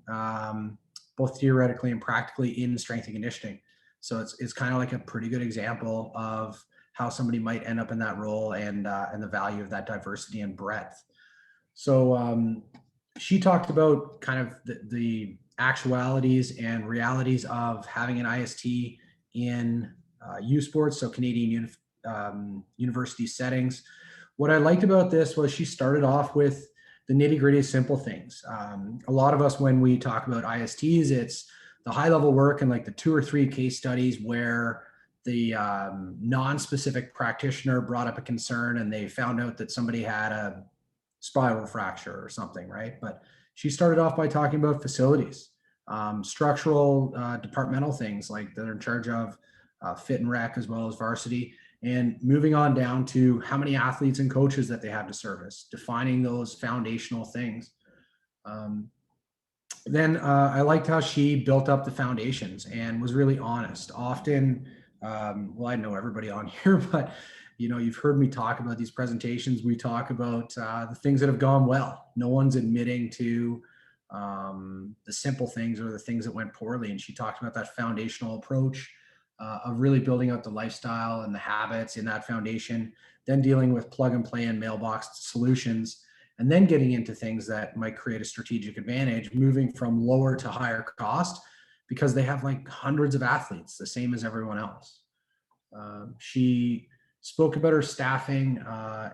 C: both theoretically and practically, in strength and conditioning. So it's kind of like a pretty good example of how somebody might end up in that role, and the value of that diversity and breadth. So she talked about kind of the actualities and realities of having an IST in USPORT, so Canadian university settings. What I liked about this was she started off with the nitty-gritty simple things. A lot of us, when we talk about ISTs, it's the high-level work and like the 2 or 3 case studies where the non-specific practitioner brought up a concern and they found out that somebody had a spiral fracture or something, right? But she started off by talking about facilities, structural, departmental things like they're in charge of fit and rec as well as varsity, and moving on down to how many athletes and coaches that they have to service, defining those foundational things. Then I liked how she built up the foundations and was really honest. Often, well, I know everybody on here, but you know, you've heard me talk about these presentations. We talk about the things that have gone well. No one's admitting to the simple things or the things that went poorly. And she talked about that foundational approach of really building out the lifestyle and the habits in that foundation, then dealing with plug and play and mailbox solutions, and then getting into things that might create a strategic advantage, moving from lower to higher cost because they have like hundreds of athletes, the same as everyone else. She spoke about her staffing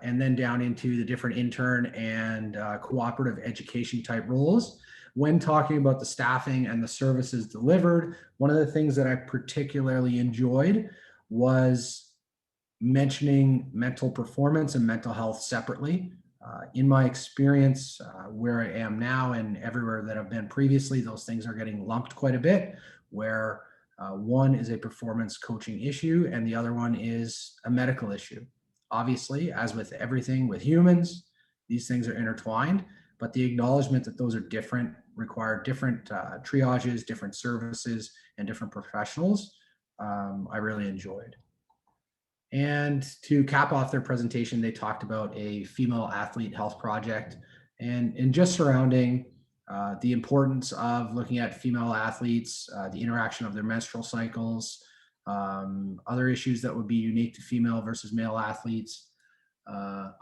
C: and then down into the different intern and cooperative education type roles. When talking about the staffing and the services delivered, one of the things that I particularly enjoyed was mentioning mental performance and mental health separately. In my experience, where I am now and everywhere that I've been previously, those things are getting lumped quite a bit, where one is a performance coaching issue and the other one is a medical issue. Obviously, as with everything with humans, these things are intertwined, but the acknowledgement that those are different, require different triages, different services, and different professionals, I really enjoyed. And to cap off their presentation, they talked about a female athlete health project and just surrounding the importance of looking at female athletes, the interaction of their menstrual cycles, other issues that would be unique to female versus male athletes,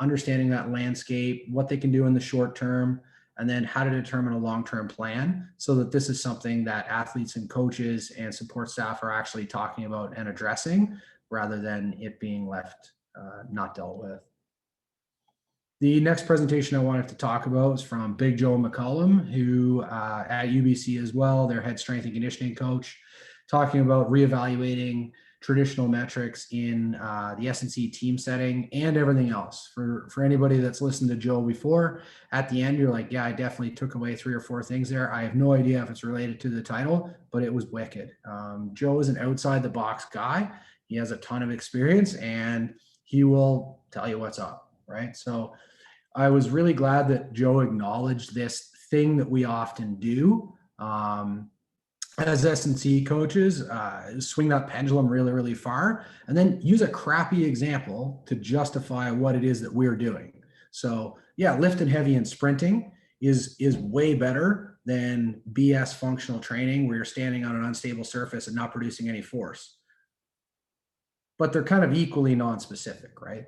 C: understanding that landscape, what they can do in the short term, and then how to determine a long-term plan so that this is something that athletes and coaches and support staff are actually talking about and addressing, rather than it being left not dealt with. The next presentation I wanted to talk about is from Big Joe McCollum, who at UBC as well, their head strength and conditioning coach, talking about reevaluating traditional metrics in the S&C team setting and everything else. For anybody that's listened to Joe before, at the end, you're like, yeah, I definitely took away 3 or 4 things there. I have no idea if it's related to the title, but it was wicked. Joe is an outside the box guy. He has a ton of experience and he will tell you what's up, right? So I was really glad that Joe acknowledged this thing that we often do as S&C coaches, swing that pendulum really, really far, and then use a crappy example to justify what it is that we're doing. So yeah, lifting heavy and sprinting is way better than BS functional training where you're standing on an unstable surface and not producing any force. But they're kind of equally non-specific, right?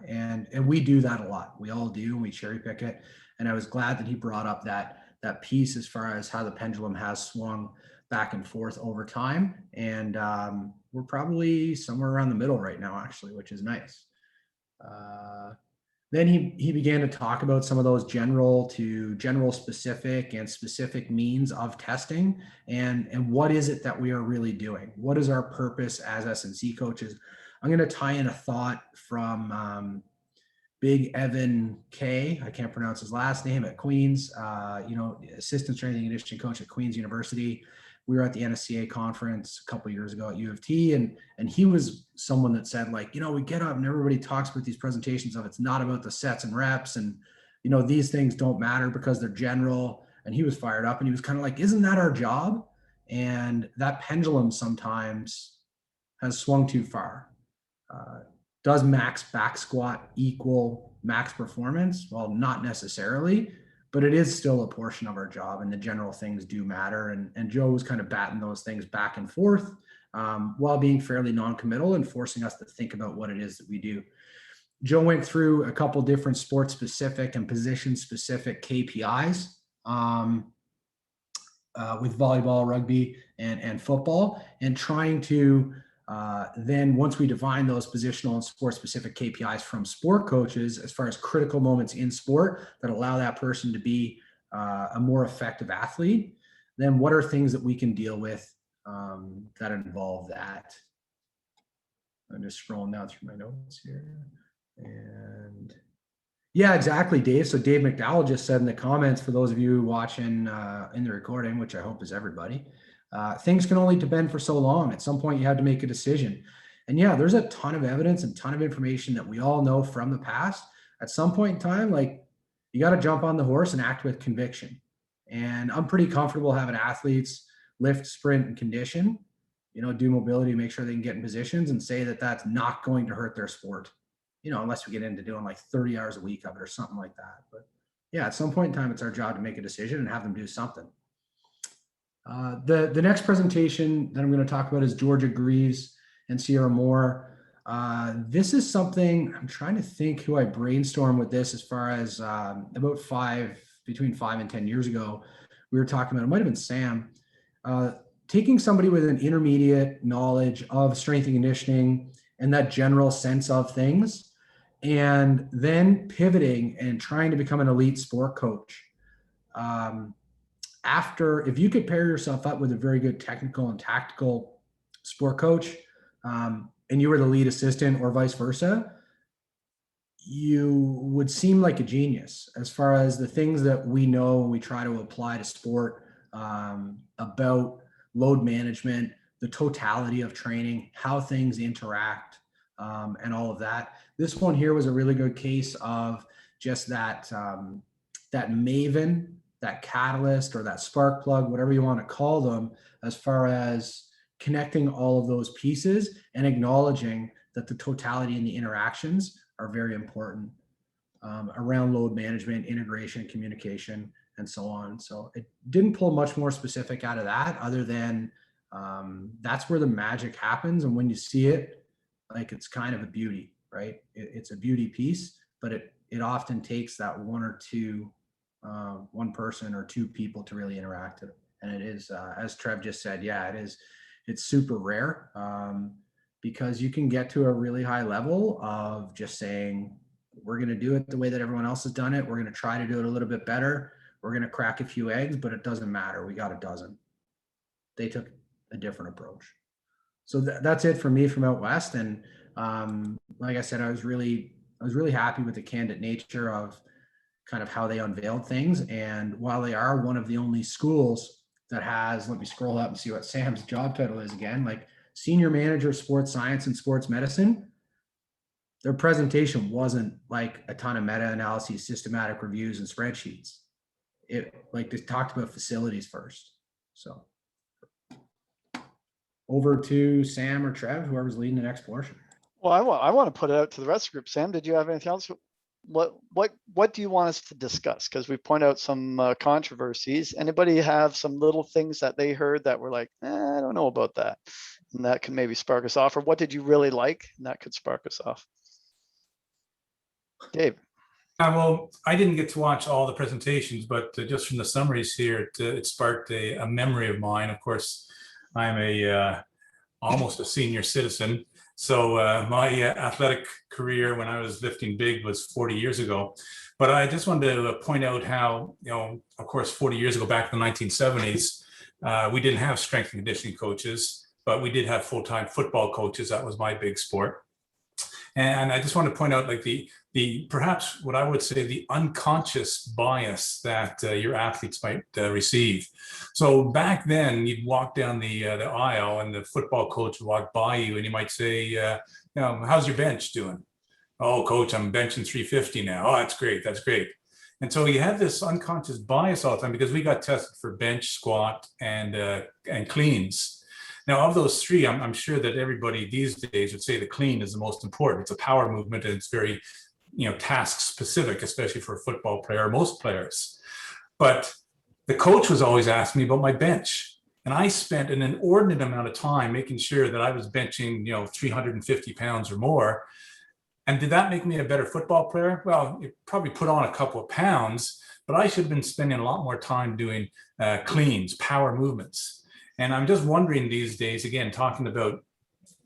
C: And we do that a lot. We all do, and we cherry pick it. And I was glad that he brought up that piece as far as how the pendulum has swung back and forth over time. And we're probably somewhere around the middle right now, actually, which is nice. Then he began to talk about some of those general to general specific and specific means of testing and what is it that we are really doing? What is our purpose as S&C coaches? I'm going to tie in a thought from Big Evan K. I can't pronounce his last name at Queens, assistant strength and conditioning coach at Queens University. We were at the NSCA conference a couple of years ago at U of T, and he was someone that said, like, we get up and everybody talks about these presentations of it's not about the sets and reps, and these things don't matter because they're general. And he was fired up, and he was kind of like, isn't that our job? And that pendulum sometimes has swung too far. Does max back squat equal max performance? Well, not necessarily, but it is still a portion of our job, and the general things do matter. And Joe was kind of batting those things back and forth while being fairly non-committal and forcing us to think about what it is that we do. Joe went through a couple different sports-specific and position-specific KPIs with volleyball, rugby, and football, and trying to then once we define those positional and sport specific KPIs from sport coaches, as far as critical moments in sport that allow that person to be a more effective athlete, then what are things that we can deal with that involve that? I'm just scrolling down through my notes here. And yeah, exactly, Dave. So Dave McDowell just said in the comments, for those of you watching in the recording, which I hope is everybody, things can only depend for so long. At some point, you have to make a decision. And yeah, there's a ton of evidence and ton of information that we all know from the past. At some point in time, like, you got to jump on the horse and act with conviction. And I'm pretty comfortable having athletes lift, sprint, and condition, do mobility, make sure they can get in positions, and say that that's not going to hurt their sport, unless we get into doing like 30 hours a week of it or something like that. But yeah, at some point in time, it's our job to make a decision and have them do something. The next presentation that I'm going to talk about is Georgia Greaves and Sierra Moore. This is something I'm trying to think who I brainstormed with this as far as about between 5 and 10 years ago. We were talking about, it might have been Sam, taking somebody with an intermediate knowledge of strength and conditioning and that general sense of things, and then pivoting and trying to become an elite sport coach. If you could pair yourself up with a very good technical and tactical sport coach, and you were the lead assistant or vice versa, you would seem like a genius as far as the things that we know and we try to apply to sport, about load management, the totality of training, how things interact, and all of that. This one here was a really good case of just that maven, that catalyst, or that spark plug, whatever you want to call them, as far as connecting all of those pieces and acknowledging that the totality and the interactions are very important around load management, integration, communication, and so on. So it didn't pull much more specific out of that, other than that's where the magic happens. And when you see it, like, it's kind of a beauty, right? It's a beauty piece, but it often takes that one person or two people to really interact it. And it is, as Trev just said, yeah, it's super rare, because you can get to a really high level of just saying, we're going to do it the way that everyone else has done it. We're going to try to do it a little bit better. We're going to crack a few eggs, but it doesn't matter. We got a dozen. They took a different approach. So that's it for me from out West. And like I said, I was really happy with the candid nature of kind of how they unveiled things. And while they are one of the only schools that has, let me scroll up and see what Sam's job title is again, like senior manager, sports science and sports medicine, their presentation wasn't like a ton of meta-analyses, systematic reviews, and spreadsheets. like they talked about facilities first. So over to Sam or Trev, whoever's leading the next portion.
B: Well, I want to put it out to the rest of the group. Sam, did you have anything else? What do you want us to discuss? Because we point out some controversies. Anybody have some little things that they heard that were like, I don't know about that, and that can maybe spark us off? Or what did you really like, and that could spark us off? Dave.
F: Well, I didn't get to watch all the presentations, but just from the summaries here, it sparked a memory of mine. Of course, I'm almost a senior citizen. So my athletic career when I was lifting big was 40 years ago. But I just wanted to point out how, of course, 40 years ago, back in the 1970s, we didn't have strength and conditioning coaches, but we did have full-time football coaches. That was my big sport. And I just want to point out like the perhaps what I would say the unconscious bias that your athletes might receive. So back then you'd walk down the aisle and the football coach would walk by you and you might say, how's your bench doing? Oh, coach, I'm benching 350 now. Oh, that's great. That's great. And so you have this unconscious bias all the time because we got tested for bench, squat, and cleans. Now, of those three, I'm sure that everybody these days would say the clean is the most important. It's a power movement and it's very, task specific, especially for a football player, most players. But the coach was always asking me about my bench. And I spent an inordinate amount of time making sure that I was benching, 350 pounds or more. And did that make me a better football player? Well, it probably put on a couple of pounds, but I should have been spending a lot more time doing cleans, power movements. And I'm just wondering these days, again, talking about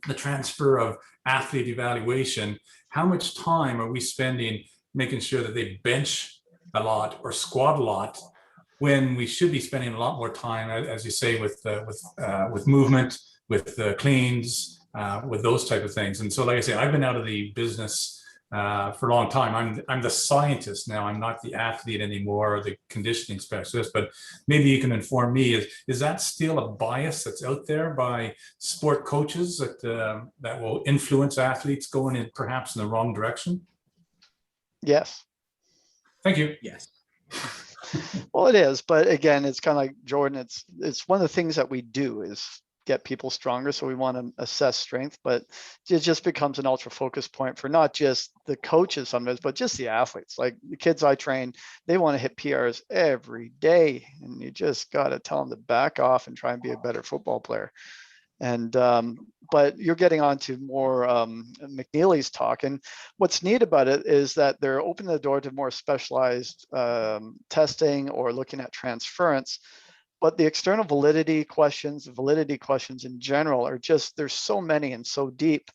F: the transfer of athlete evaluation, how much time are we spending making sure that they bench a lot or squat a lot when we should be spending a lot more time, as you say, with movement, with cleans, with those type of things. And so, like I say, I've been out of the business for a long time. I'm the scientist now. I'm not the athlete anymore or the conditioning specialist, but maybe you can inform me, is that still a bias that's out there by sport coaches that will influence athletes going in perhaps in the wrong direction?
B: Yes.
F: Thank you.
C: Yes.
B: Well, it is, but again, it's kind of like Jordan. It's one of the things that we do is get people stronger. So we want to assess strength, but it just becomes an ultra focus point for not just the coaches sometimes, but just the athletes. Like the kids I train, they want to hit PRs every day, and you just got to tell them to back off and try and be a better football player. And but you're getting on to more McNeely's talk, and what's neat about it is that they're opening the door to more specialized testing or looking at transference. But the external validity questions in general are just, there's so many and so deep.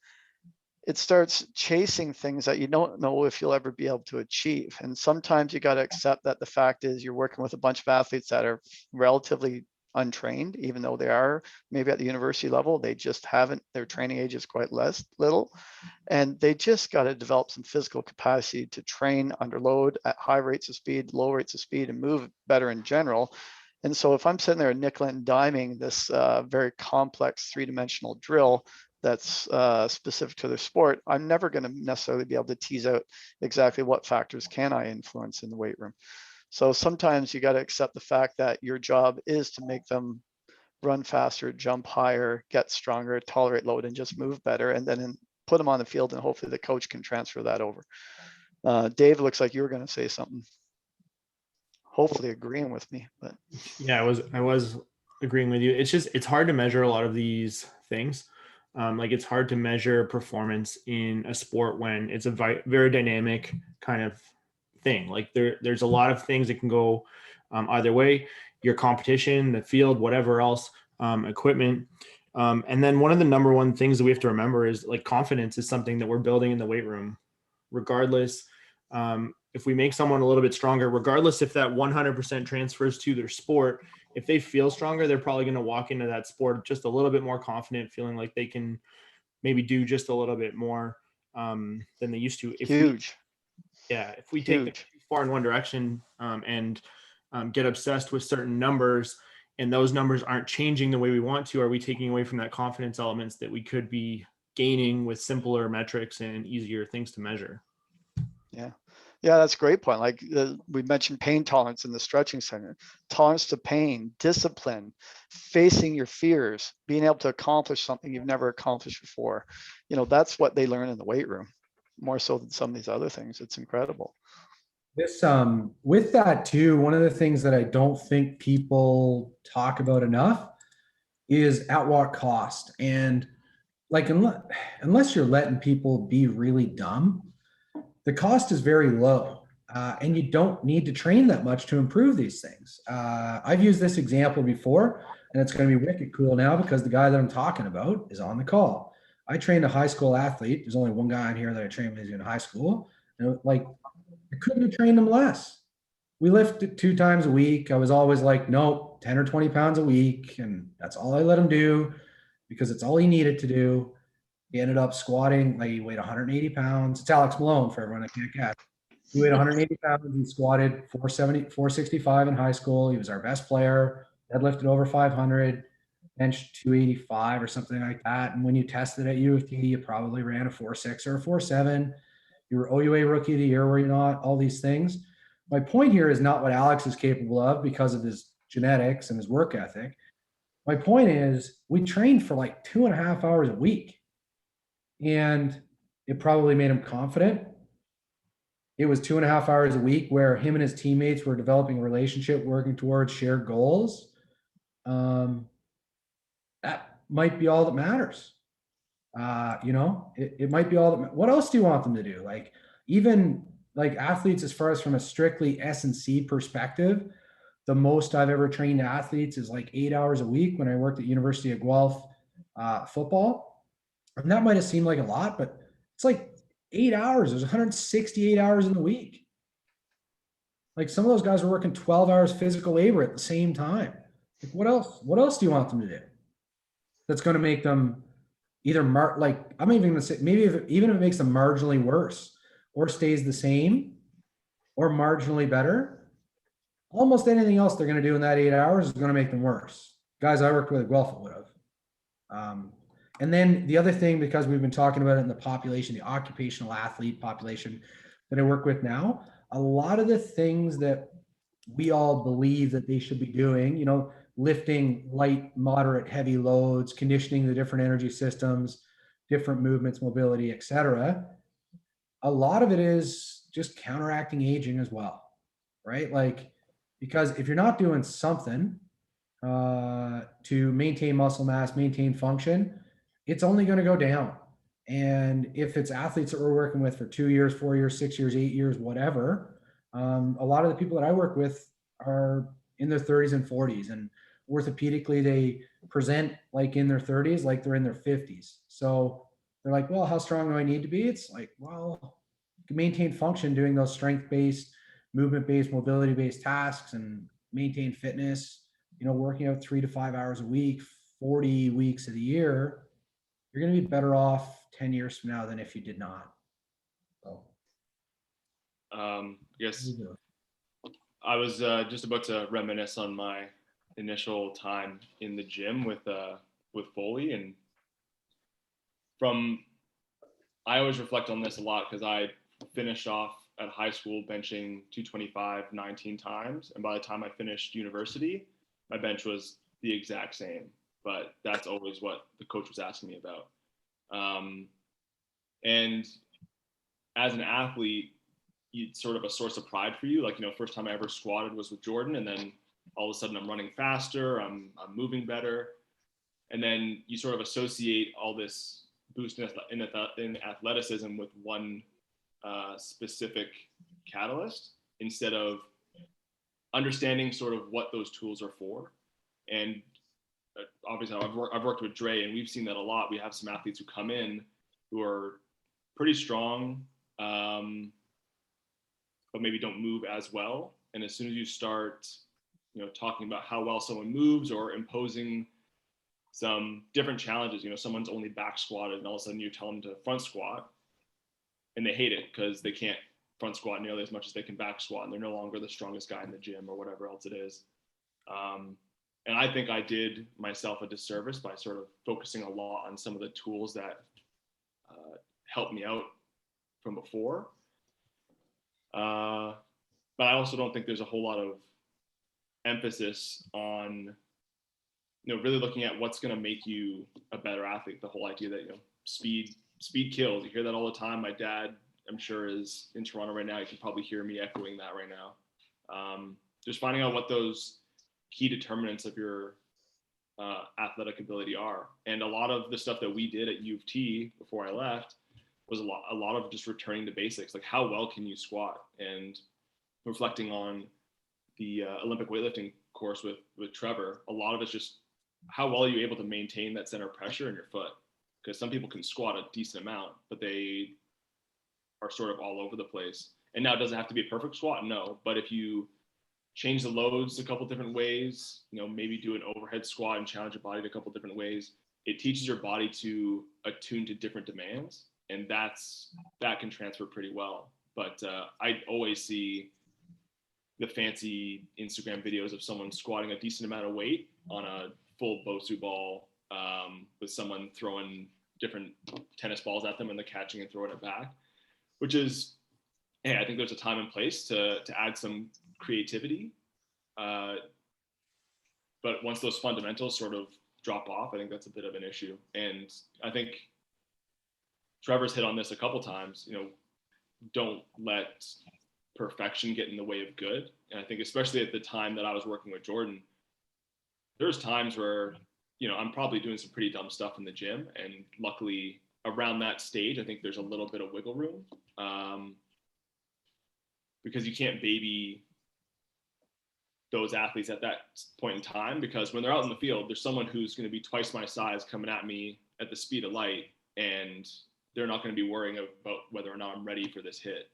B: It starts chasing things that you don't know if you'll ever be able to achieve. And sometimes you got to accept that the fact is you're working with a bunch of athletes that are relatively untrained, even though they are maybe at the university level, they just haven't, their training age is quite little. And they just got to develop some physical capacity to train under load at high rates of speed, low rates of speed, and move better in general. And so if I'm sitting there nickel and diming this very complex three-dimensional drill that's specific to their sport, I'm never going to necessarily be able to tease out exactly what factors can I influence in the weight room. So sometimes you got to accept the fact that your job is to make them run faster, jump higher, get stronger, tolerate load, and just move better, and then put them on the field, and hopefully the coach can transfer that over. Dave, looks like you were going to say something. Hopefully agreeing with me, but
D: yeah, I was agreeing with you. It's hard to measure a lot of these things. Like it's hard to measure performance in a sport when it's a very dynamic kind of thing. Like there's a lot of things that can go either way. Your competition, the field, whatever else, equipment. And then one of the number one things that we have to remember is like confidence is something that we're building in the weight room, regardless. If we make someone a little bit stronger, regardless if that 100% transfers to their sport, if they feel stronger, they're probably going to walk into that sport just a little bit more confident, feeling like they can maybe do just a little bit more than they used to. If we take them too far in one direction and get obsessed with certain numbers, and those numbers aren't changing the way we want to, are we taking away from that confidence elements that we could be gaining with simpler metrics and easier things to measure?
B: Yeah. Yeah, that's a great point. Like we mentioned pain tolerance in the stretching center, tolerance to pain, discipline, facing your fears, being able to accomplish something you've never accomplished before. That's what they learn in the weight room, more so than some of these other things. It's incredible.
C: This with that too, one of the things that I don't think people talk about enough is at what cost. And like unless you're letting people be really dumb, the cost is very low. And you don't need to train that much to improve these things. I've used this example before, and it's going to be wicked cool now because the guy that I'm talking about is on the call. I trained a high school athlete. There's only one guy in here that I trained when he was in high school. Like I couldn't have trained him less. We lifted 2 times a week. I was always like, nope, 10 or 20 pounds a week. And that's all I let him do because it's all he needed to do. He ended up squatting, like he weighed 180 pounds. It's Alex Malone for everyone that can't catch. He weighed 180 pounds. He squatted 470, 465 in high school. He was our best player. Deadlifted over 500, benched 285 or something like that. And when you tested at U of T, you probably ran a 4.6 or a 4.7. You were OUA Rookie of the Year, were you not? All these things. My point here is not what Alex is capable of because of his genetics and his work ethic. My point is we trained for like 2.5 hours a week. And it probably made him confident. It was 2.5 hours a week where him and his teammates were developing a relationship, working towards shared goals. That might be all that matters. It might be all that. What else do you want them to do? Like even like athletes, as far as from a strictly S&C perspective, the most I've ever trained athletes is like 8 hours a week when I worked at University of Guelph football. And that might have seemed like a lot, but it's like 8 hours. There's 168 hours in the week. Like some of those guys were working 12 hours physical labor at the same time. Like what else? What else do you want them to do? That's going to make them either I'm even going to say maybe even if it makes them marginally worse or stays the same or marginally better, almost anything else they're going to do in that 8 hours is going to make them worse. Guys I worked with at Guelph would have. And then the other thing, because we've been talking about it in the population, the occupational athlete population that I work with now, a lot of the things that we all believe that they should be doing, lifting light, moderate, heavy loads, conditioning the different energy systems, different movements, mobility, etc. A lot of it is just counteracting aging as well, right? Like, because if you're not doing something to maintain muscle mass, maintain function, it's only going to go down. And if it's athletes that we're working with for 2 years, 4 years, 6 years, 8 years, whatever, a lot of the people that I work with are in their 30s and 40s, and orthopedically they present like in their 30s, like they're in their 50s. So they're like, well, how strong do I need to be? It's like, well, you can maintain function doing those strength-based, movement-based, mobility-based tasks and maintain fitness, working out 3 to 5 hours a week, 40 weeks of the year. You're going to be better off 10 years from now than if you did not. So,
G: yes, I was just about to reminisce on my initial time in the gym with Foley, and I always reflect on this a lot because I finished off at high school benching 225 19 times, and by the time I finished university, my bench was the exact same. But that's always what the coach was asking me about. And as an athlete, it's sort of a source of pride for you. Like, first time I ever squatted was with Jordan, and then all of a sudden I'm running faster, I'm moving better. And then you sort of associate all this boost in athleticism with one specific catalyst instead of understanding sort of what those tools are for. And obviously I've worked with Dre, and we've seen that a lot. We have some athletes who come in who are pretty strong, but maybe don't move as well. And as soon as you start, talking about how well someone moves or imposing some different challenges, someone's only back squatted and all of a sudden you tell them to front squat and they hate it because they can't front squat nearly as much as they can back squat, and they're no longer the strongest guy in the gym or whatever else it is. And I think I did myself a disservice by sort of focusing a lot on some of the tools that helped me out from before. But I also don't think there's a whole lot of emphasis on, really looking at what's going to make you a better athlete. The whole idea that, speed kills. You hear that all the time. My dad, I'm sure, is in Toronto right now. You can probably hear me echoing that right now. Just finding out what those key determinants of your athletic ability are. And a lot of the stuff that we did at U of T before I left was a lot of just returning to basics, like how well can you squat, and reflecting on the Olympic weightlifting course with Trevor. A lot of it's just how well are you able to maintain that center of pressure in your foot, because some people can squat a decent amount, but they are sort of all over the place. And now, it doesn't have to be a perfect squat, no, but if you change the loads a couple different ways, maybe do an overhead squat and challenge your body in a couple different ways, it teaches your body to attune to different demands, and that can transfer pretty well. But I always see the fancy Instagram videos of someone squatting a decent amount of weight on a full Bosu ball, with someone throwing different tennis balls at them and they're catching and throwing it back, which is, hey, I think there's a time and place to add some creativity. But once those fundamentals sort of drop off, I think that's a bit of an issue. And I think Trevor's hit on this a couple times, don't let perfection get in the way of good. And I think especially at the time that I was working with Jordan, there's times where, I'm probably doing some pretty dumb stuff in the gym. And luckily around that stage, I think there's a little bit of wiggle room, because you can't baby those athletes at that point in time, because when they're out in the field, there's someone who's going to be twice my size coming at me at the speed of light, and they're not going to be worrying about whether or not I'm ready for this hit.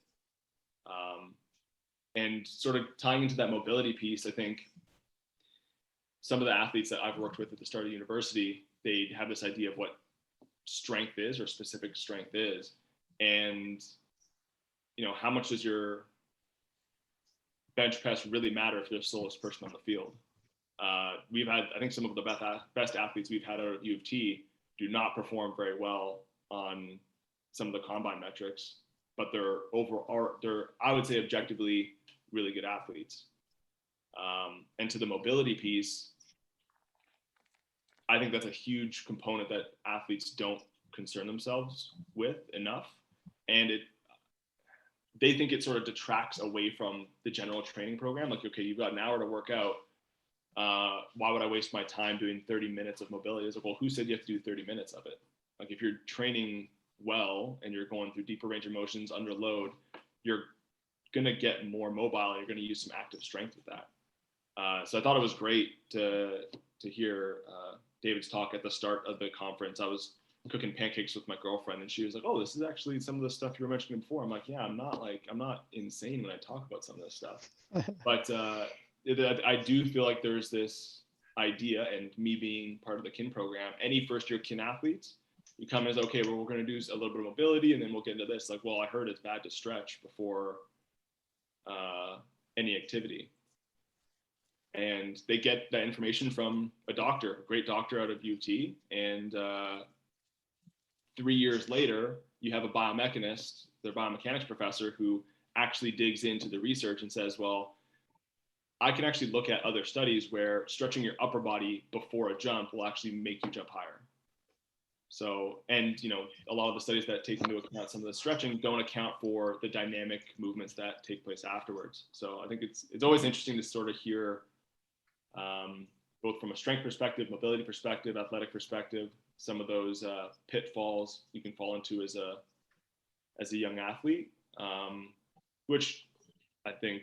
G: And sort of tying into that mobility piece, I think some of the athletes that I've worked with at the start of university, they have this idea of what strength is, or specific strength is. And, how much does your bench press really matter if you're the slowest person on the field? We've had, I think some of the best athletes we've had out of U of T do not perform very well on some of the combine metrics, but they're I would say objectively really good athletes. And to the mobility piece, I think that's a huge component that athletes don't concern themselves with enough. And they think it sort of detracts away from the general training program. Like, okay, you've got an hour to work out. Why would I waste my time doing 30 minutes of mobility? It's like, well, who said you have to do 30 minutes of it? Like, if you're training well and you're going through deeper range of motions under load, you're going to get more mobile, and you're going to use some active strength with that. So I thought it was great to hear David's talk at the start of the conference. I was cooking pancakes with my girlfriend, and she was like, "Oh, this is actually some of the stuff you were mentioning before." I'm like, "Yeah, I'm not insane when I talk about some of this stuff." But I do feel like there's this idea, and me being part of the KIN program, any first year KIN athletes, you come as, okay, well, we're going to do a little bit of mobility, and then we'll get into this. Like, well, I heard it's bad to stretch before any activity. And they get that information from a doctor, a great doctor out of UT. And 3 years later, you have a biomechanist, their biomechanics professor, who actually digs into the research and says, well, I can actually look at other studies where stretching your upper body before a jump will actually make you jump higher. So, and a lot of the studies that take into account some of the stretching don't account for the dynamic movements that take place afterwards. So I think it's always interesting to sort of hear, both from a strength perspective, mobility perspective, athletic perspective, some of those pitfalls you can fall into as a young athlete, which I think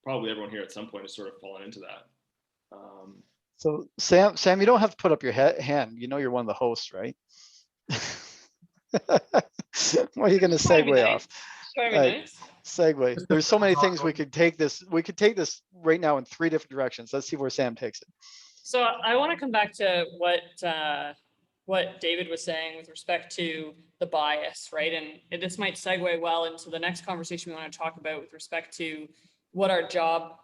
G: probably everyone here at some point has sort of fallen into that.
B: So Sam, you don't have to put up your hand. You're one of the hosts, right? What are you going to segue off? Segue. There's so many things we could take this. We could take this right now in 3 different directions. Let's see where Sam takes it.
A: So I want to come back to what David was saying with respect to the bias, right? And this might segue well into the next conversation we want to talk about with respect to what our job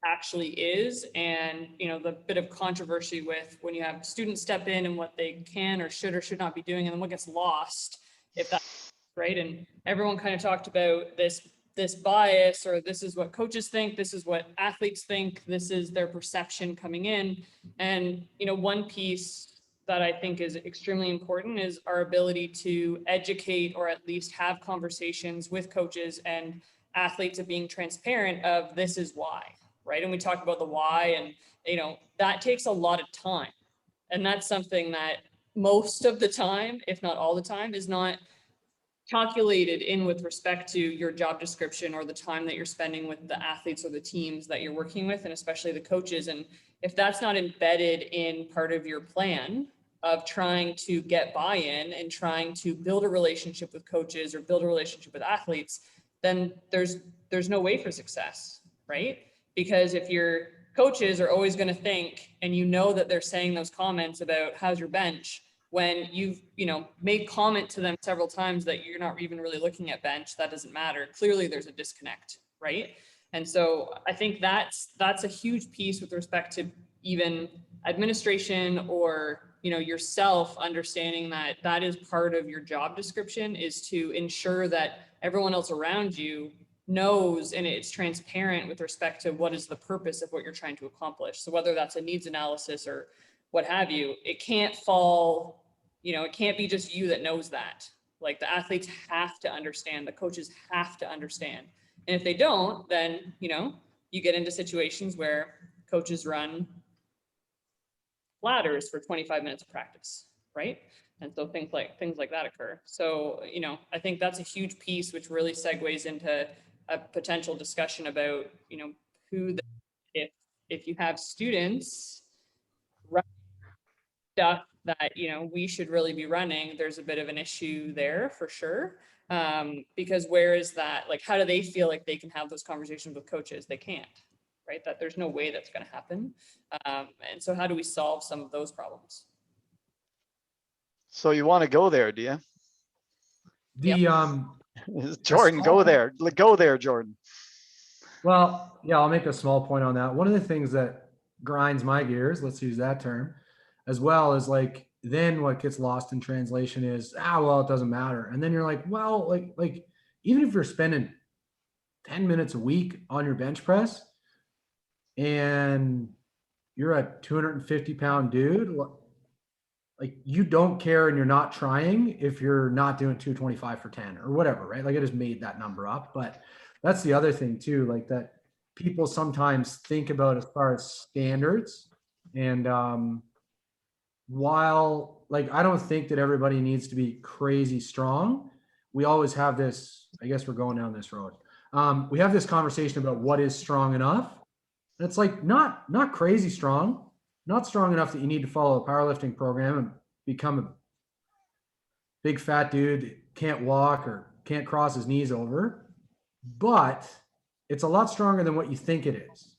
A: actually is, and the bit of controversy with when you have students step in and what they can or should not be doing, and then what gets lost if that right? And everyone kind of talked about this bias, or this is what coaches think, this is what athletes think, this is their perception coming in. And, you know, one piece that I think is extremely important is our ability to educate, or at least have conversations with coaches and athletes of being transparent of this is why, right? And we talked about the why, and, you know, that takes a lot of time. And that's something that most of the time, if not all the time, is not calculated in with respect to your job description or the time that you're spending with the athletes or the teams that you're working with, and especially the coaches. And if that's not embedded in part of your plan of trying to get buy-in and trying to build a relationship with coaches or build a relationship with athletes, then there's no way for success, right? Because if your coaches are always going to think, and you know that they're saying those comments about how's your bench, when you've, you know, made comment to them several times that you're not even really looking at bench, that doesn't matter. Clearly there's a disconnect, right? And so I think that's a huge piece with respect to even administration, or, you know, yourself understanding that that is part of your job description, is to ensure that everyone else around you knows and it's transparent with respect to what is the purpose of what you're trying to accomplish. So whether that's a needs analysis or what have you, it can't fall, you know, it can't be just you that knows that. Like, the athletes have to understand, the coaches have to understand. And if they don't, then, you know, you get into situations where coaches run ladders for 25 minutes of practice, right? And so things like that occur. So, you know, I think that's a huge piece, which really segues into a potential discussion about, you know, if you have students running stuff that, you know, we should really be running, there's a bit of an issue there for sure. Because where is that, like, how do they feel like they can have those conversations with coaches? They can't, right? That there's no way that's going to happen. And so how do we solve some of those problems?
B: So you want to go there, do you? Jordan, go there. Go there, Jordan.
C: Well, yeah, I'll make a small point on that. One of the things that grinds my gears, let's use that term, as well, is like, then what gets lost in translation is, well, it doesn't matter. And then you're like, well, like even if you're spending 10 minutes a week on your bench press and you're a 250-pound dude, like, you don't care and you're not trying if you're not doing 225 for 10 or whatever, right? Like, I just made that number up. But that's the other thing too, like, that people sometimes think about as far as standards. And while, like, I don't think that everybody needs to be crazy strong, we always have this, I guess we're going down this road. We have this conversation about what is strong enough. And it's like, not crazy strong, not strong enough that you need to follow a powerlifting program and become a big fat dude that can't walk or can't cross his knees over, but it's a lot stronger than what you think it is.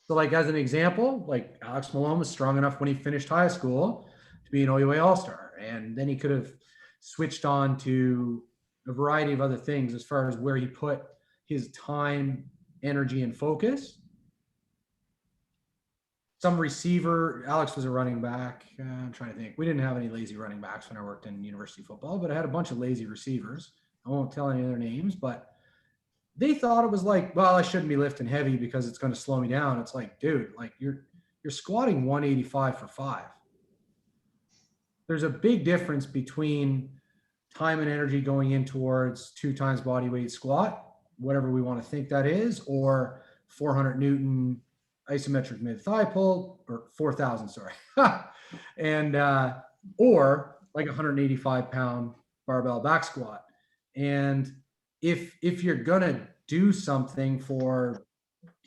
C: So, like, as an example, like, Alex Malone was strong enough when he finished high school to be an OUA All-Star. And then he could have switched on to a variety of other things as far as where he put his time, energy, and focus. Some receiver, Alex was a running back. I'm trying to think. We didn't have any lazy running backs when I worked in university football, but I had a bunch of lazy receivers. I won't tell any other names, but they thought it was like, well, I shouldn't be lifting heavy because it's going to slow me down. It's like, dude, like, you're squatting 185 for 5. There's a big difference between time and energy going in towards 2 times body weight squat, whatever we want to think that is, or 400 Newton isometric mid thigh pull, or 4,000, sorry. And, or like 185 pound barbell back squat. And if you're going to do something for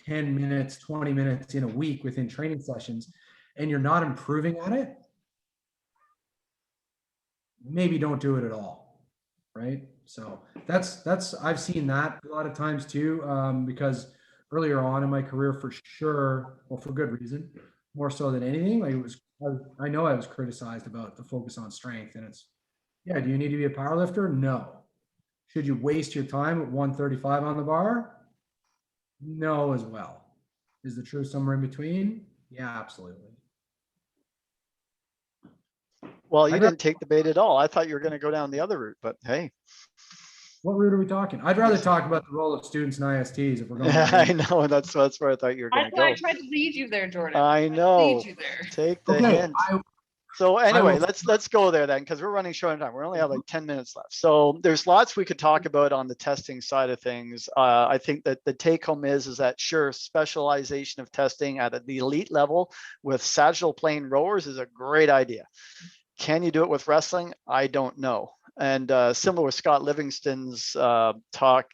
C: 10 minutes, 20 minutes in a week within training sessions, and you're not improving at it, maybe don't do it at all. Right. So that's, I've seen that a lot of times too, because earlier on in my career, for sure, well, for good reason, more so than anything, like, I know I was criticized about the focus on strength, and it's, yeah, do you need to be a power lifter? No. Should you waste your time at 135 on the bar? No, as well. Is the truth somewhere in between? Yeah, absolutely.
B: Well, you didn't take the bait at all. I thought you were going to go down the other route, but hey.
C: What route are we talking? I'd rather talk about the role of students and ISTs if we're going.
B: I know, that's where I thought you were
A: I
B: going to go.
A: tried to lead you there, Jordan.
B: I know.
A: Lead you there.
B: Take the
C: Okay,
B: hint. So anyway,
C: will-
B: let's go there then, because we're running short on time. We only have like 10 minutes left. So there's lots we could talk about on the testing side of things. I think that the take home is that sure, specialization of testing at the elite level with sagittal plane rowers is a great idea. Can you do it with wrestling? I don't know. And similar with Scott Livingston's talk,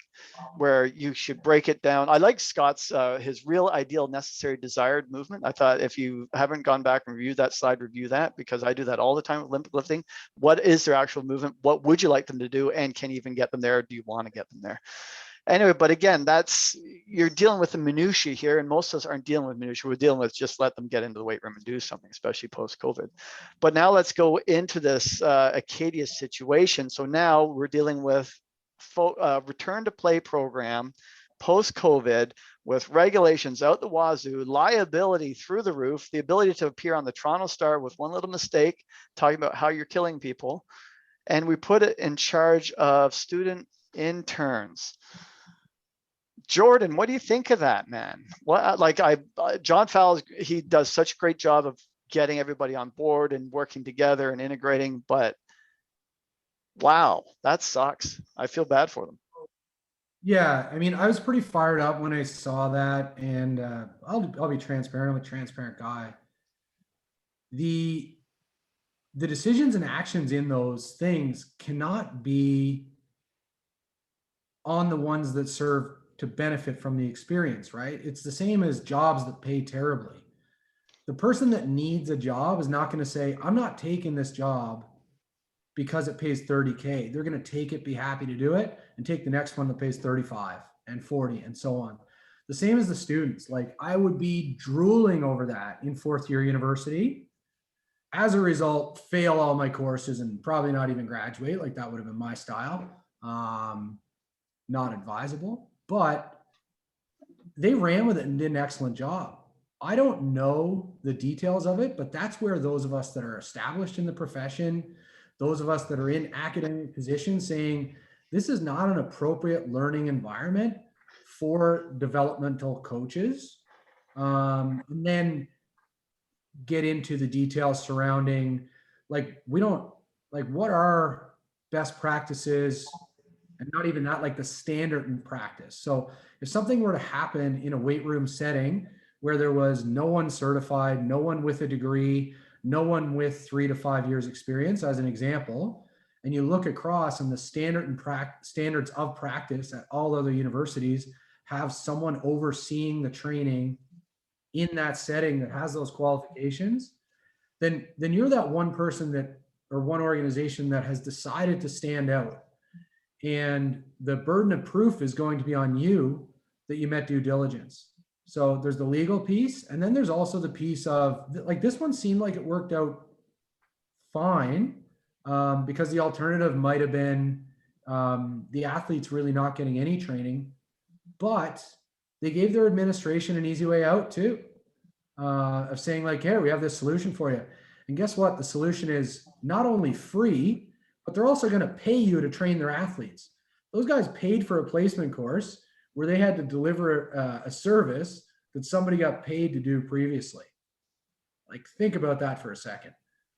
B: where you should break it down. I like Scott's his real, ideal, necessary, desired movement. I thought if you haven't gone back and reviewed that slide, review that, because I do that all the time with Olympic lifting. What is their actual movement? What would you like them to do? And can you even get them there? Do you want to get them there? Anyway, but again, you're dealing with the minutiae here, and most of us aren't dealing with minutiae. We're dealing with just let them get into the weight room and do something, especially post-COVID. But now let's go into this Acadia situation. So now we're dealing with return to play program post-COVID with regulations out the wazoo, liability through the roof, the ability to appear on the Toronto Star with one little mistake, talking about how you're killing people. And we put it in charge of student interns. Jordan, what do you think of that, man? What, like John Fowles, he does such a great job of getting everybody on board and working together and integrating, but wow, that sucks. I feel bad for them.
C: Yeah, I mean, I was pretty fired up when I saw that, and I'll be transparent. I'm a transparent guy. The decisions and actions in those things cannot be on the ones that serve to benefit from the experience, right? It's the same as jobs that pay terribly. The person that needs a job is not going to say, I'm not taking this job because it pays 30K. They're going to take it, be happy to do it, and take the next one that pays 35 and 40 and so on. The same as the students. Like, I would be drooling over that in fourth year university. As a result, fail all my courses and probably not even graduate. Like, that would have been my style. Not advisable, but they ran with it and did an excellent job. I don't know the details of it, but that's where those of us that are established in the profession, those of us that are in academic positions saying, this is not an appropriate learning environment for developmental coaches. And then get into the details surrounding, like, what are best practices, and not even that, like the standard in practice. So if something were to happen in a weight room setting where there was no one certified, no one with a degree, no one with 3 to 5 years experience, as an example, and you look across and the standards of practice at all other universities have someone overseeing the training in that setting that has those qualifications, then you're that one person that, or one organization that has decided to stand out. And the burden of proof is going to be on you that you met due diligence. So there's the legal piece. And then there's also the piece of, like, this one seemed like it worked out fine, because the alternative might have been the athletes really not getting any training, but they gave their administration an easy way out too, of saying, like, hey, we have this solution for you. And guess what? The solution is not only free, but they're also going to pay you to train their athletes. Those guys paid for a placement course where they had to deliver a service that somebody got paid to do previously. Like, think about that for a second.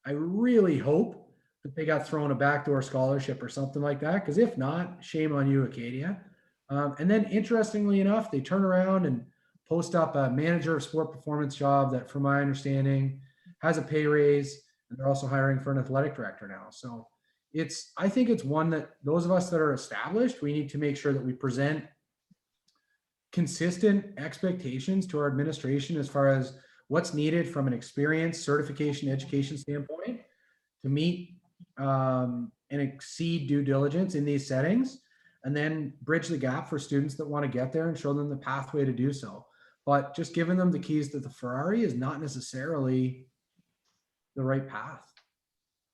C: I really hope that they got thrown a backdoor scholarship or something like that, because if not, shame on you, Acadia. And then, interestingly enough, they turn around and post up a manager of sport performance job that, from my understanding, has a pay raise, and they're also hiring for an athletic director now. So I think it's one that those of us that are established, we need to make sure that we present consistent expectations to our administration as far as what's needed from an experience, certification, education standpoint to meet and exceed due diligence in these settings, and then bridge the gap for students that want to get there and show them the pathway to do so. But just giving them the keys to the Ferrari is not necessarily the right path.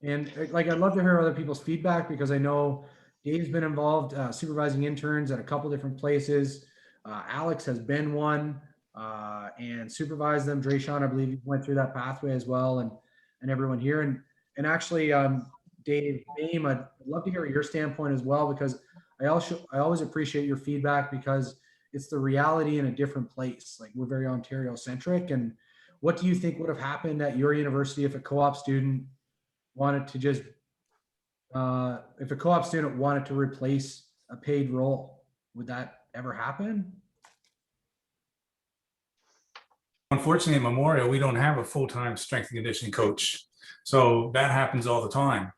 C: And, like, I'd love to hear other people's feedback, because I know Dave's been involved supervising interns at a couple different places. Alex has been one and supervised them. Drayshawn, I believe, went through that pathway as well, and everyone here. And actually, Dave, Mame, I'd love to hear your standpoint as well, because I always appreciate your feedback because it's the reality in a different place. Like we're very Ontario centric. And what do you think would have happened at your university if a co-op student wanted to just, if a co-op student wanted to replace a paid role? Would that ever happen?
F: Unfortunately, at Memorial, we don't have a full-time strength and conditioning coach. So that happens all the time.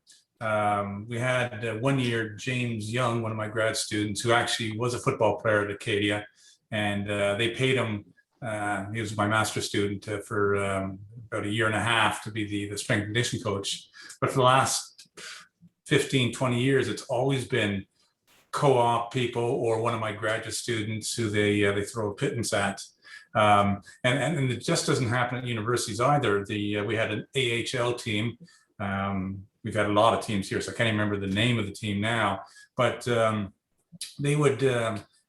F: We had 1 year, James Young, one of my grad students, who actually was a football player at Acadia, and they paid him, he was my master's student, for about a year and a half to be the strength and conditioning coach. But for the last 15, 20 years, it's always been co-op people or one of my graduate students who they throw a pittance at. And it just doesn't happen at universities either. We had an AHL team. We've had a lot of teams here, so I can't even remember the name of the team now, but they would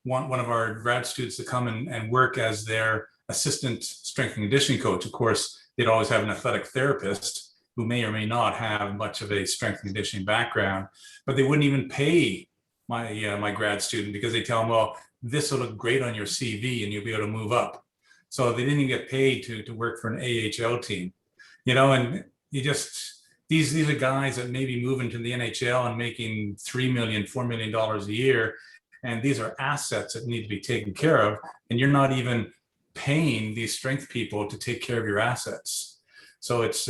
F: want one of our grad students to come and work as their assistant strength and conditioning coach. Of course, they'd always have an athletic therapist who may or may not have much of a strength and conditioning background, but they wouldn't even pay my grad student because they tell them, well, this will look great on your CV and you'll be able to move up. So they didn't even get paid to work for an AHL team, and you just, these are guys that may be moving to the NHL and making $3 million, $4 million a year. And these are assets that need to be taken care of. And you're not even paying these strength people to take care of your assets. So it's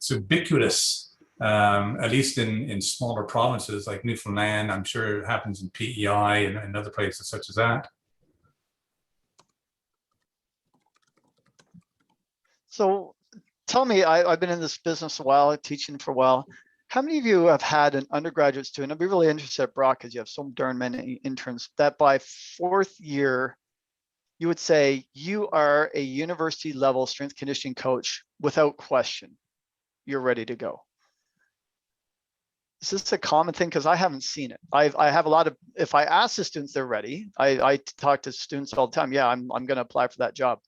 F: ubiquitous, at least in smaller provinces like Newfoundland. I'm sure it happens in PEI and other places such as that.
B: So tell me, I've been in this business a while, teaching for a while. How many of you have had an undergraduate student? I'd be really interested at Brock because you have so darn many interns that by fourth year, you would say you are a university level strength conditioning coach without question. You're ready to go. Is this a common thing? Because I haven't seen it. I have a lot of, if I ask the students, they're ready. I talk to students all the time. Yeah, I'm going to apply for that job.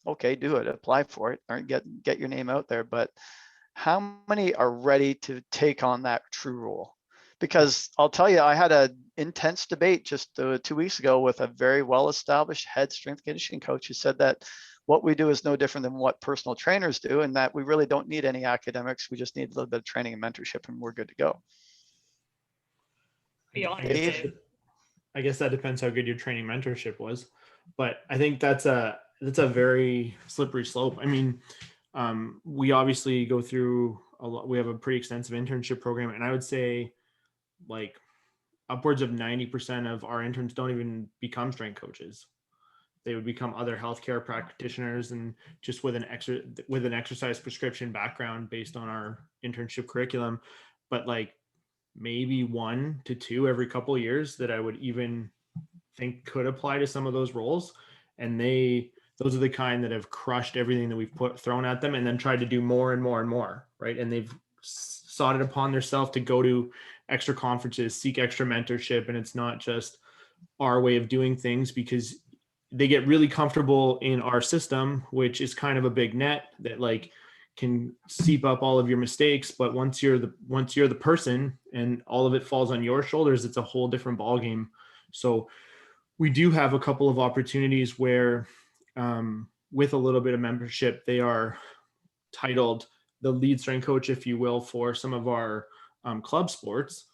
B: Okay, do it, apply for it, or get your name out there. But how many are ready to take on that true role? Because I'll tell you, I had an intense debate just 2 weeks ago with a very well-established head strength conditioning coach who said that what we do is no different than what personal trainers do, and that we really don't need any academics. We just need a little bit of training and mentorship, and we're good to go.
A: Be honest,
B: Dave?
D: I guess that depends how good your training mentorship was, but I think that's a very slippery slope. I mean, we obviously go through a lot. We have a pretty extensive internship program, and I would say like upwards of 90% of our interns don't even become strength coaches. They would become other healthcare practitioners and just with an exercise prescription background based on our internship curriculum. But like maybe 1 to 2 every couple of years that I would even think could apply to some of those roles. And those are the kind that have crushed everything that we've thrown at them and then tried to do more and more and more, right? And they've sought it upon themselves to go to extra conferences, seek extra mentorship. And it's not just our way of doing things because they get really comfortable in our system, which is kind of a big net that like can seep up all of your mistakes. But once you're the person and all of it falls on your shoulders, it's a whole different ballgame. So we do have a couple of opportunities where with a little bit of membership, they are titled the lead strength coach, if you will, for some of our club sports,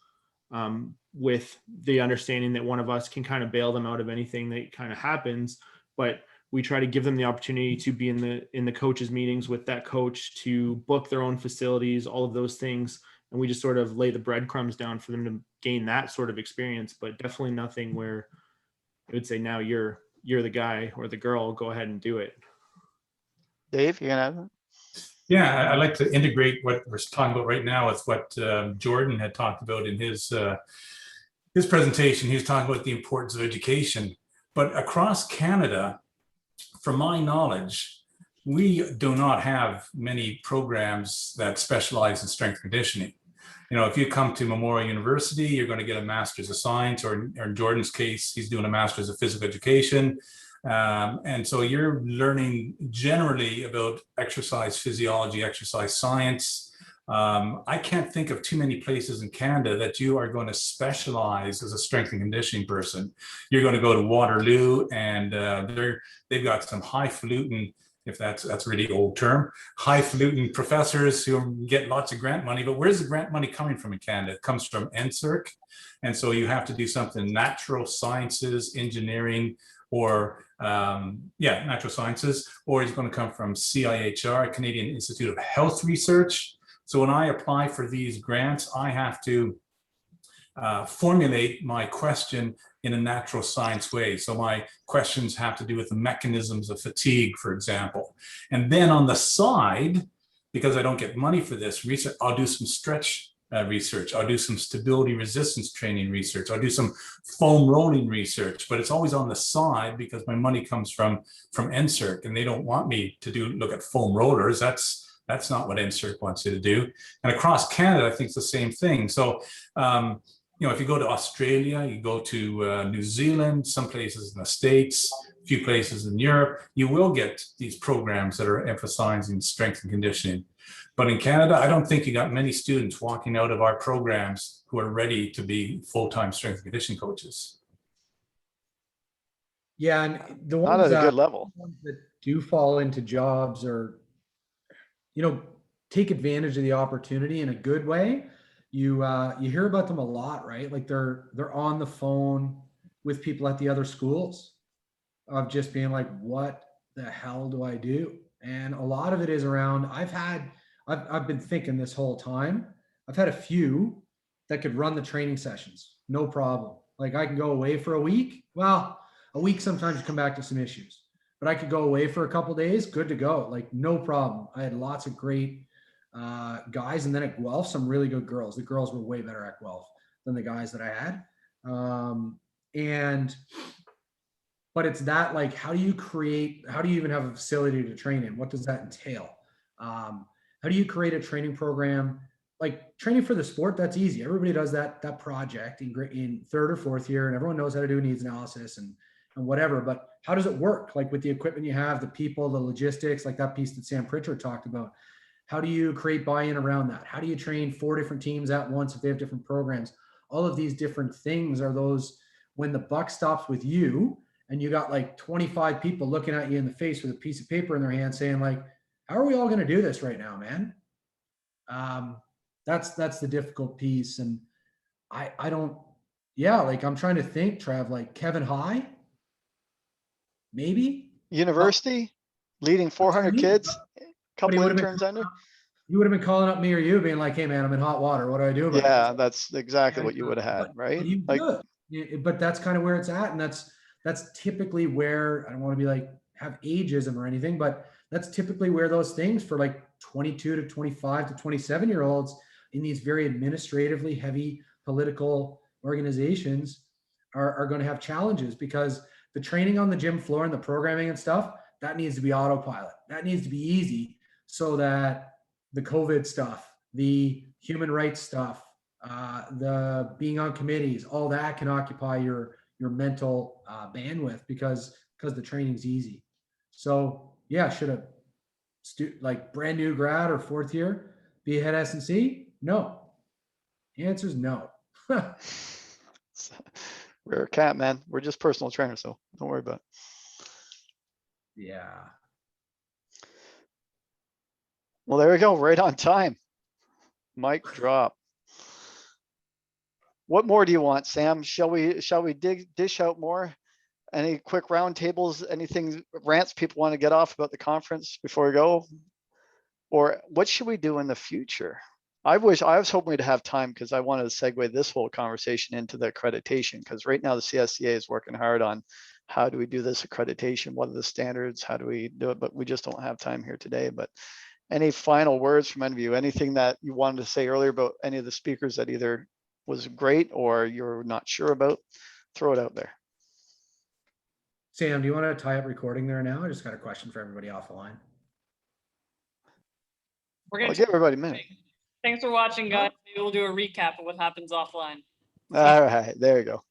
D: with the understanding that one of us can kind of bail them out of anything that kind of happens. But we try to give them the opportunity to be in the coaches meetings with that coach, to book their own facilities, all of those things. And we just sort of lay the breadcrumbs down for them to gain that sort of experience, but definitely nothing where I would say now you're the guy or the girl, go ahead and do it.
B: Dave, you gonna have it?
F: Yeah, I'd like to integrate what we're talking about right now with what Jordan had talked about in his presentation. He was talking about the importance of education. But across Canada, from my knowledge, we do not have many programs that specialize in strength conditioning. If you come to Memorial University, you're going to get a master's of science, or in Jordan's case, he's doing a master's of physical education. And so you're learning generally about exercise physiology, exercise science. I can't think of too many places in Canada that you are going to specialize as a strength and conditioning person. You're going to go to Waterloo, and they've got some highfalutin, if that's a really old term, highfalutin professors who get lots of grant money. But where's the grant money coming from in Canada? It comes from NSCA. And so you have to do something natural sciences, engineering, or natural sciences, or it's going to come from CIHR, Canadian Institute of Health Research. So when I apply for these grants, I have to formulate my question in a natural science way. So my questions have to do with the mechanisms of fatigue, for example. And then on the side, because I don't get money for this research, I'll do some stretch research. I'll do some stability resistance training research. I'll do some foam rolling research, but it's always on the side because my money comes from NSERC, and they don't want me to look at foam rollers. That's not what NSERC wants you to do. And across Canada, I think it's the same thing. So, if you go to Australia, you go to New Zealand, some places in the States, a few places in Europe, you will get these programs that are emphasizing strength and conditioning. But in Canada, I don't think you got many students walking out of our programs who are ready to be full-time strength and conditioning coaches.
C: Yeah, and the
B: Not
C: ones
B: at a good level.
C: that do fall into jobs or, take advantage of the opportunity in a good way. You hear about them a lot, right? Like they're on the phone with people at the other schools of just being like, what the hell do I do? And a lot of it is around, I've been thinking this whole time, I've had a few that could run the training sessions, no problem. Like I can go away for a week. Well, a week, sometimes you come back to some issues, but I could go away for a couple of days, good to go. Like no problem. I had lots of great guys. And then at Guelph, some really good girls. The girls were way better at Guelph than the guys that I had. But it's that, like, how do you even have a facility to train in? What does that entail? How do you create a training program? Like training for the sport, that's easy. Everybody does that project in third or fourth year, and everyone knows how to do needs analysis and whatever. But how does it work? Like with the equipment you have, the people, the logistics, like that piece that Sam Pritchard talked about. How do you create buy-in around that? How do you train 4 different teams at once if they have different programs? All of these different things are those when the buck stops with you and you got like 25 people looking at you in the face with a piece of paper in their hand saying like, how are we all going to do this right now, man? That's the difficult piece. And I don't, like I'm trying to think, Trav, like Kevin High, maybe
B: University, leading 400 kids, couple interns under.
C: You would have been calling up me or you being like, hey man, I'm in hot water. What do I do about
B: Yeah,
C: this?
B: that's exactly what you would have had, right?
C: But that's kind of where it's at. And that's typically where, I don't want to be like, have ageism or anything, but that's typically where those things for like 22 to 25 to 27-year-olds in these very administratively heavy political organizations are going to have challenges, because the training on the gym floor and the programming and stuff, that needs to be autopilot. That needs to be easy so that the COVID stuff, the human rights stuff, the being on committees, all that can occupy your mental bandwidth because the training's easy. So yeah, should a like brand new grad or fourth year be ahead SNC? No. The answer is no.
B: Rare cat, man. We're just personal trainers, so don't worry about it.
C: Yeah.
B: Well, there we go. Right on time. Mic drop. What more do you want, Sam? Shall we dish out more? Any quick round tables, anything rants people want to get off about the conference before we go? Or what should we do in the future? I was hoping to have time because I wanted to segue this whole conversation into the accreditation, because right now the CSCA is working hard on how do we do this accreditation? What are the standards? How do we do it? But we just don't have time here today. But any final words from any of you? Anything that you wanted to say earlier about any of the speakers that either was great or you're not sure about? Throw it out there.
C: Sam, do you want to tie up recording there now? I just got a question for everybody off the line.
A: We're
B: I'll give everybody a minute.
A: Thanks for watching, guys. Maybe we'll do a recap of what happens offline.
B: All right, there you go.